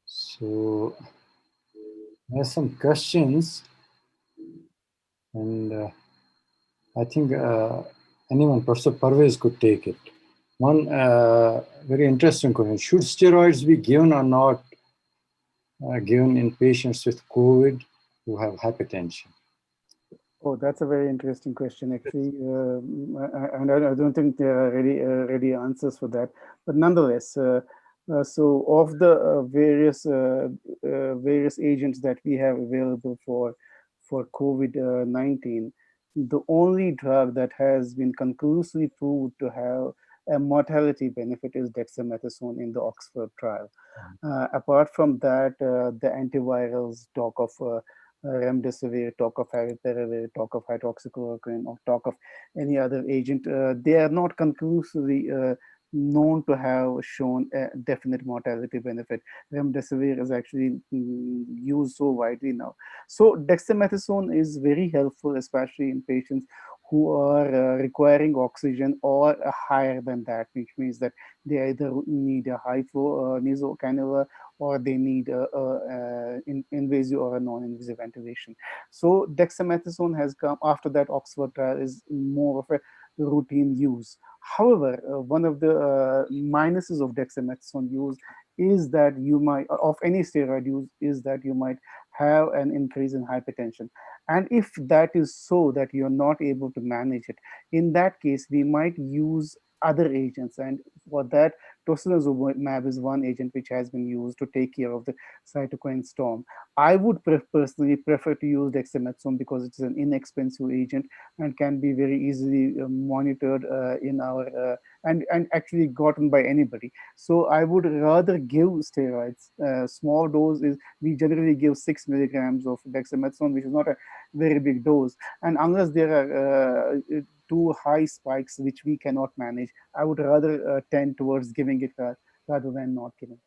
So, there are some questions, and I think anyone, Professor Parvaiz, could take it. One very interesting question: should steroids be given or not given in patients with COVID who have hypertension? Oh, that's a very interesting question, actually, and I don't think there are ready answers for that. But nonetheless, so of the various agents that we have available for COVID-19, the only drug that has been conclusively proved to have a mortality benefit is dexamethasone in the Oxford trial. Apart from that, the antivirals talk of remdesivir, talk of favipiravir, talk of hydroxychloroquine, or talk of any other agent, they are not conclusively known to have shown a definite mortality benefit. Remdesivir is actually used so widely now. So dexamethasone is very helpful, especially in patients who are requiring oxygen or higher than that, which means that they either need a high flow nasal cannula or they need invasive or a non-invasive ventilation. So dexamethasone has come after that Oxford trial, is more of a routine use. However, one of the minuses of dexamethasone use is that you might, of any steroid use, is that you might have an increase in hypertension. And if that is so that you're not able to manage it, in that case, we might use other agents. And for that, tocilizumab is one agent which has been used to take care of the cytokine storm. I would personally prefer to use dexamethasone because it's an inexpensive agent and can be very easily monitored in our and actually gotten by anybody. So I would rather give steroids. Small dose is, we generally give 6 milligrams of dexamethasone, which is not a very big dose. And unless there are too high spikes which we cannot manage, I would rather tend towards giving it rather than not giving.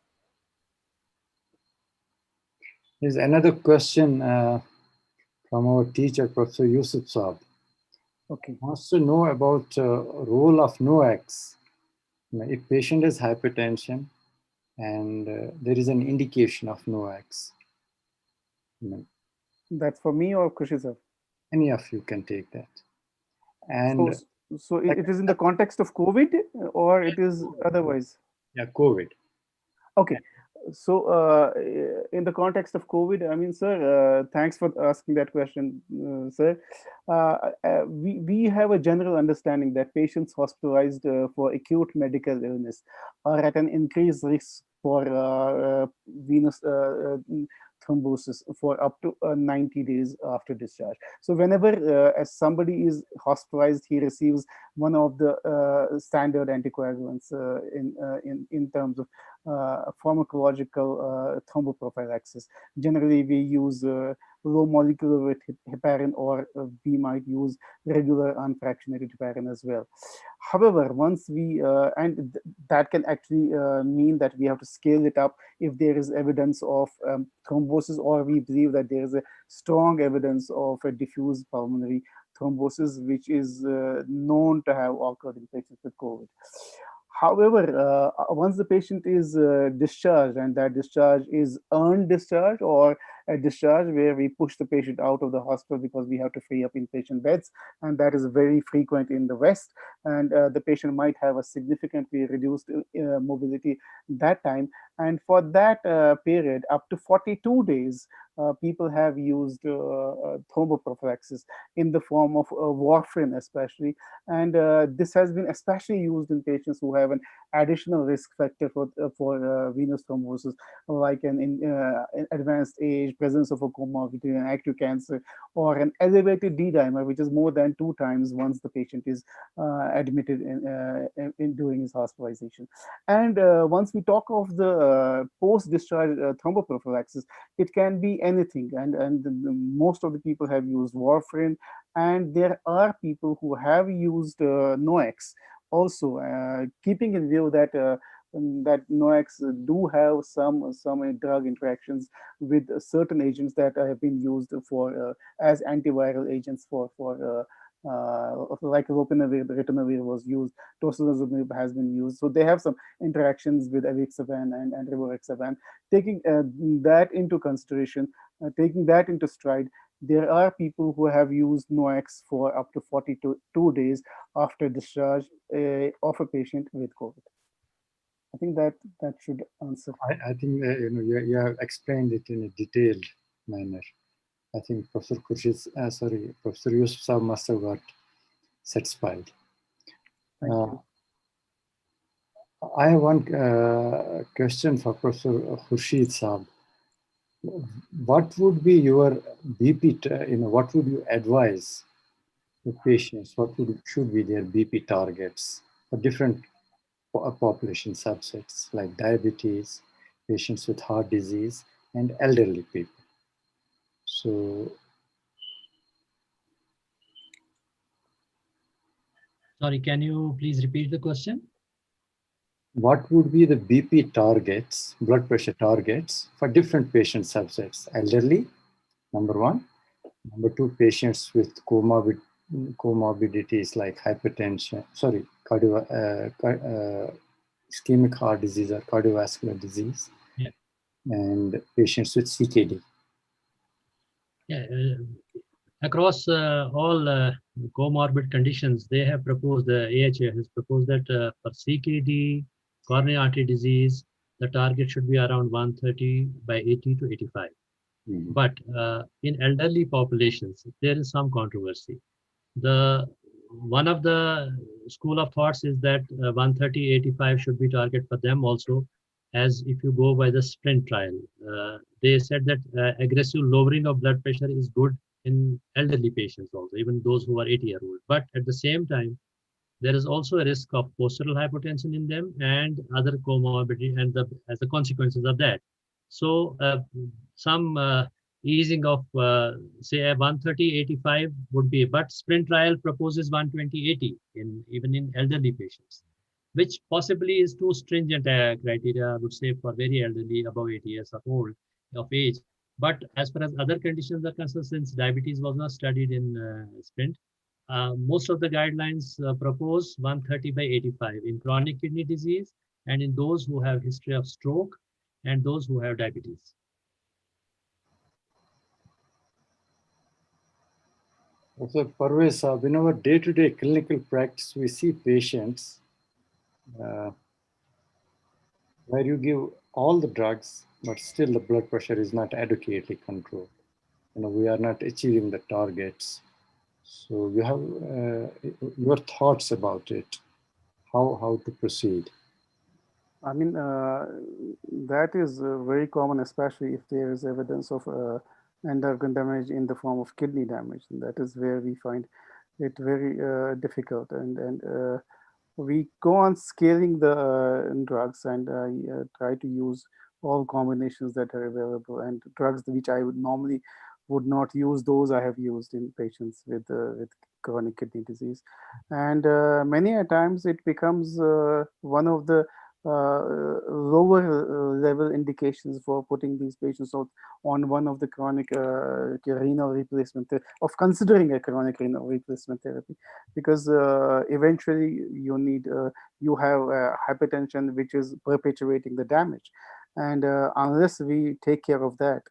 There's another question from our teacher, Professor Yusuf Saab. Okay. Wants to know about role of NOACs. If patient has hypertension and there is an indication of NOACs. That's for me or Khursheed sir? Any of you can take that. And so it is in the context of COVID or it is otherwise? Yeah, COVID. Okay. So in the context of COVID, I mean, sir, thanks for asking that question, sir. We have a general understanding that patients hospitalized for acute medical illness are at an increased risk for venous thrombosis for up to 90 days after discharge. So whenever as somebody is hospitalized, he receives one of the standard anticoagulants in terms of pharmacological thromboprophylaxis. Generally, we use low molecular weight heparin, or we might use regular unfractionated heparin as well. However, once we, that can actually mean that we have to scale it up if there is evidence of thrombosis, or we believe that there is a strong evidence of a diffuse pulmonary thrombosis, which is known to have occurred in patients with COVID. However, once the patient is discharged, and that discharge is earned discharge or a discharge where we push the patient out of the hospital because we have to free up inpatient beds, and that is very frequent in the West, and the patient might have a significantly reduced mobility that time. And for that period, up to 42 days, people have used thromboprophylaxis in the form of warfarin especially. And this has been especially used in patients who have an additional risk factor for venous thrombosis, like an advanced age, presence of a comorbidity, an active cancer, or an elevated D-dimer, which is more than 2 times once the patient is admitted in during his hospitalization. And once we talk of the post-discharge thromboprophylaxis, it can be anything, and most of the people have used warfarin, and there are people who have used NOACs also, keeping in view that that NOACs do have some drug interactions with certain agents that have been used for as antiviral agents for like lopinavir, ritonavir was used, tocilizumab has been used. So they have some interactions with avexaban and rivaroxaban. Taking that into consideration, taking that into stride, there are people who have used NOACs for up to 42 days after discharge of a patient with COVID. I think that should answer. I think you have explained it in a detailed manner. I think Professor Professor Yusuf Saab must have got satisfied. Thank you. I have one question for Professor Khursheed Saab. What would be your BP? What would you advise the patients? What should be their BP targets for different population subsets like diabetes, patients with heart disease, and elderly people? So, sorry, can you please repeat the question? What would be the BP targets, blood pressure targets for different patient subsets? Elderly, number 1. Number 2, patients with comorbidities like hypertension, ischemic heart disease or cardiovascular disease, and patients with CKD. Yeah, across all comorbid conditions, they have proposed, the AHA has proposed that for CKD, coronary artery disease, the target should be around 130 by 80 to 85. But in elderly populations, there is some controversy. The one of the school of thoughts is that 130, 85 should be target for them also, as if you go by the sprint trial. They said that aggressive lowering of blood pressure is good in elderly patients also, even those who are 80-year-old. But at the same time, there is also a risk of postural hypotension in them and other comorbidity and as the consequences of that. So some easing of say a 130/85 would be, but sprint trial proposes 120/80 in even in elderly patients, which possibly is too stringent criteria, I would say, for very elderly above 80 years of age. But as far as other conditions are concerned, since diabetes was not studied in sprint, most of the guidelines propose 130/85 in chronic kidney disease and in those who have history of stroke and those who have diabetes. So, Parvaiz, in our day-to-day clinical practice, we see patients where you give all the drugs, but still the blood pressure is not adequately controlled. We are not achieving the targets. So you have your thoughts about it, how to proceed. I mean, that is very common, especially if there is evidence of endocrine damage in the form of kidney damage. And that is where we find it very difficult. And we go on scaling the drugs and try to use all combinations that are available, and drugs which I would not use, those I have used in patients with chronic kidney disease. And many a times it becomes one of the lower level indications for putting these patients on one of the chronic renal replacement of considering a chronic renal replacement therapy, because eventually you have hypertension which is perpetuating the damage, and unless we take care of that,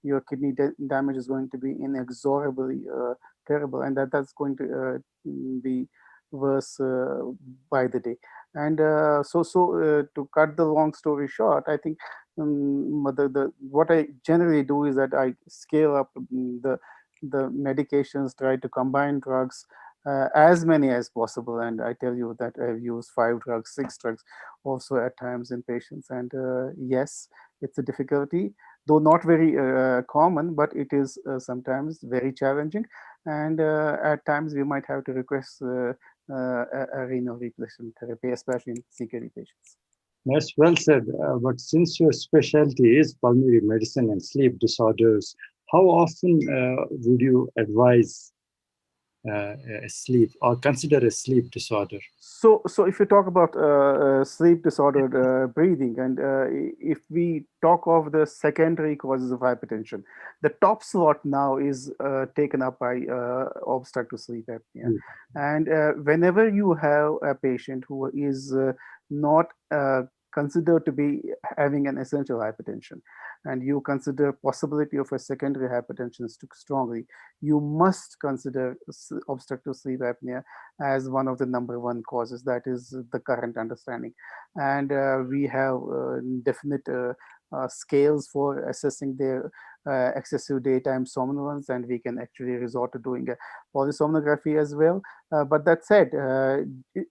your kidney damage is going to be inexorably terrible, and that's going to be worse by the day. And to cut the long story short, I think what I generally do is that I scale up the medications, try to combine drugs, as many as possible. And I tell you that I've used 5 drugs, 6 drugs also at times in patients. And yes, it's a difficulty, though not very common, but it is sometimes very challenging. And at times we might have to request a renal replacement therapy, especially in CKD patients. That's well said. But since your specialty is pulmonary medicine and sleep disorders, how often would you advise a sleep or consider a sleep disorder? So if you talk about sleep disordered breathing, and if we talk of the secondary causes of hypertension, the top slot now is taken up by obstructive sleep apnea. And whenever you have a patient who is not considered to be having an essential hypertension, and you consider possibility of a secondary hypertension strongly, you must consider obstructive sleep apnea as one of the number 1 causes. That is the current understanding. And we have definite scales for assessing their excessive daytime somnolence, and we can actually resort to doing a polysomnography as well. But that said,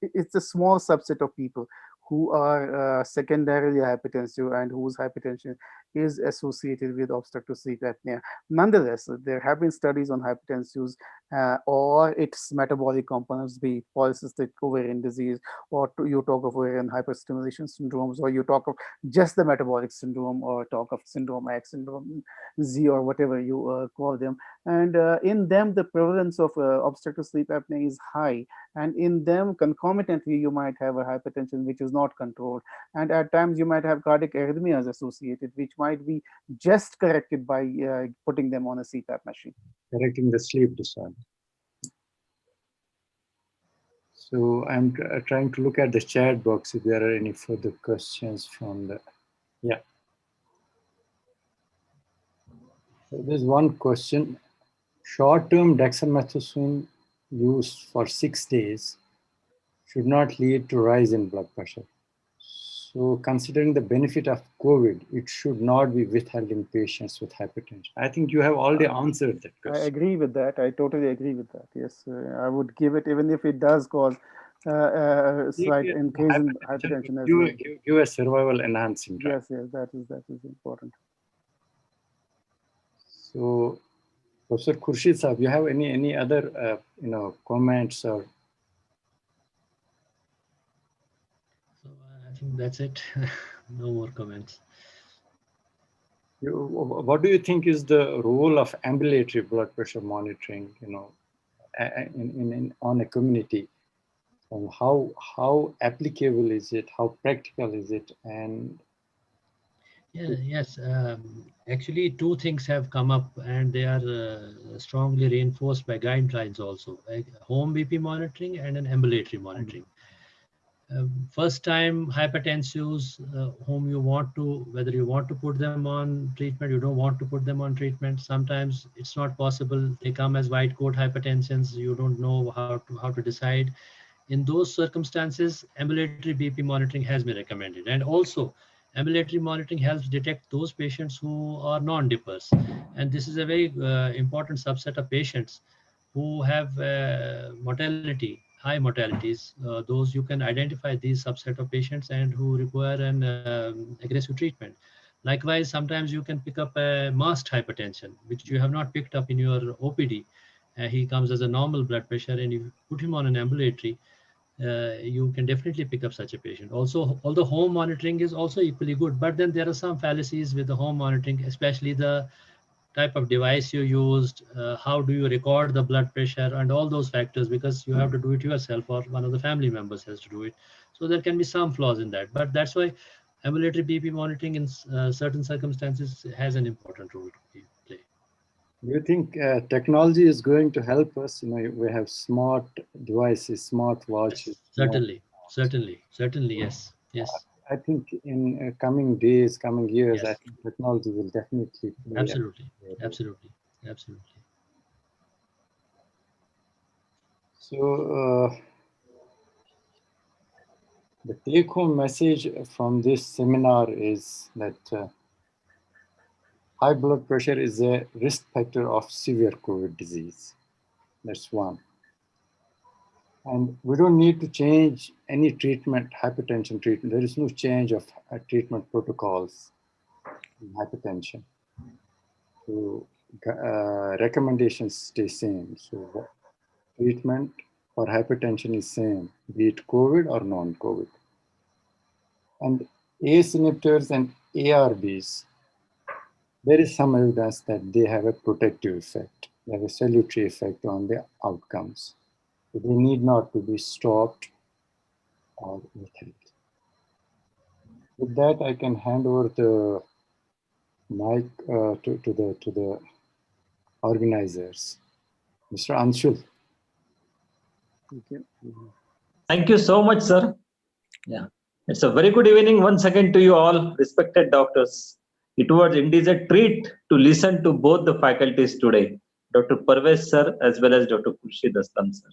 it's a small subset of people who are secondarily hypertensive and whose hypertension is associated with obstructive sleep apnea. Nonetheless, there have been studies on hypertensives or its metabolic components, be it polycystic ovarian disease, or you talk of ovarian hyperstimulation syndromes, or you talk of just the metabolic syndrome, or talk of syndrome X, syndrome Z, or whatever you call them. And in them, the prevalence of obstructive sleep apnea is high. And in them, concomitantly, you might have a hypertension which is not controlled. And at times, you might have cardiac arrhythmias associated, which might be just corrected by putting them on a CPAP machine. Correcting the sleep disorder. So I'm trying to look at the chat box if there are any further questions from the, yeah. So there's one question. short-term dexamethasone use for 6 days should not lead to rise in blood pressure. So considering the benefit of COVID, it should not be withheld in patients with hypertension. I think you have already answered that question. I agree with that. I totally agree with that. Yes, I would give it even if it does cause slight increase in hypertension as well. Give a survival enhancing drug. Yes, yes, that is important. So, Professor Khursheed Sahab, you have any other comments or? So I think that's it. No more comments. What do you think is the role of ambulatory blood pressure monitoring, on a community? And how applicable is it? How practical is it? And yes, actually, two things have come up, and they are strongly reinforced by guidelines also, like home BP monitoring and an ambulatory monitoring. First time hypertensives whom you want to, whether you want to put them on treatment, you don't want to put them on treatment. Sometimes it's not possible. They come as white coat hypertensions. You don't know how to decide. In those circumstances, ambulatory BP monitoring has been recommended. And also, ambulatory monitoring helps detect those patients who are non-dippers. And this is a very important subset of patients who have mortality, high mortalities. Those you can identify these subset of patients and who require an aggressive treatment. Likewise, sometimes you can pick up a masked hypertension, which you have not picked up in your OPD. He comes as a normal blood pressure, and you put him on an ambulatory, you can definitely pick up such a patient. Also, although home monitoring is also equally good, but then there are some fallacies with the home monitoring, especially the type of device you used, how do you record the blood pressure, and all those factors, because you have to do it yourself or one of the family members has to do it. So there can be some flaws in that, but that's why ambulatory BP monitoring in certain circumstances has an important role to play. Do you think technology is going to help us? We have smart devices, smart watches. Certainly, yes. I think in coming days, coming years, Yes. I think technology will definitely play. Absolutely. So the take-home message from this seminar is that high blood pressure is a risk factor of severe COVID disease. That's one. And we don't need to change any treatment, hypertension treatment. There is no change of treatment protocols in hypertension. So recommendations stay same. So treatment for hypertension is same, be it COVID or non-COVID. And ACE inhibitors and ARBs, there is some evidence that they have a protective effect. They have a salutary effect on the outcomes. So they need not to be stopped or withheld. With that, I can hand over the mic to the organizers. Mr. Anshul. Thank you. Thank you so much, sir. Yeah, it's a very good evening once again to you all, respected doctors. It was indeed a treat to listen to both the faculties today, Dr. Parvaiz sir as well as Dr. Khursheed Aslam sir.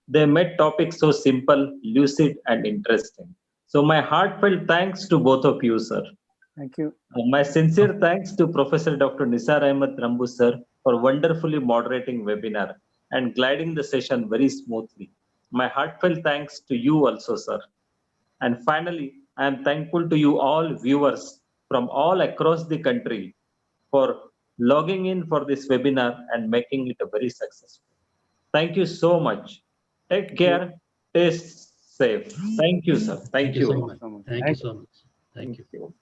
They made topics so simple, lucid, and interesting. So my heartfelt thanks to both of you, sir. Thank you. My sincere thanks to Professor Dr. Nisar Ahmad Tramboo sir for wonderfully moderating webinar and gliding the session very smoothly. My heartfelt thanks to you also, sir. And finally, I am thankful to you all viewers from all across the country for logging in for this webinar and making it a very successful. Thank you so much. Take care. Stay safe. Thank you, sir. Thank you. So much. Thank you so much. Thank you.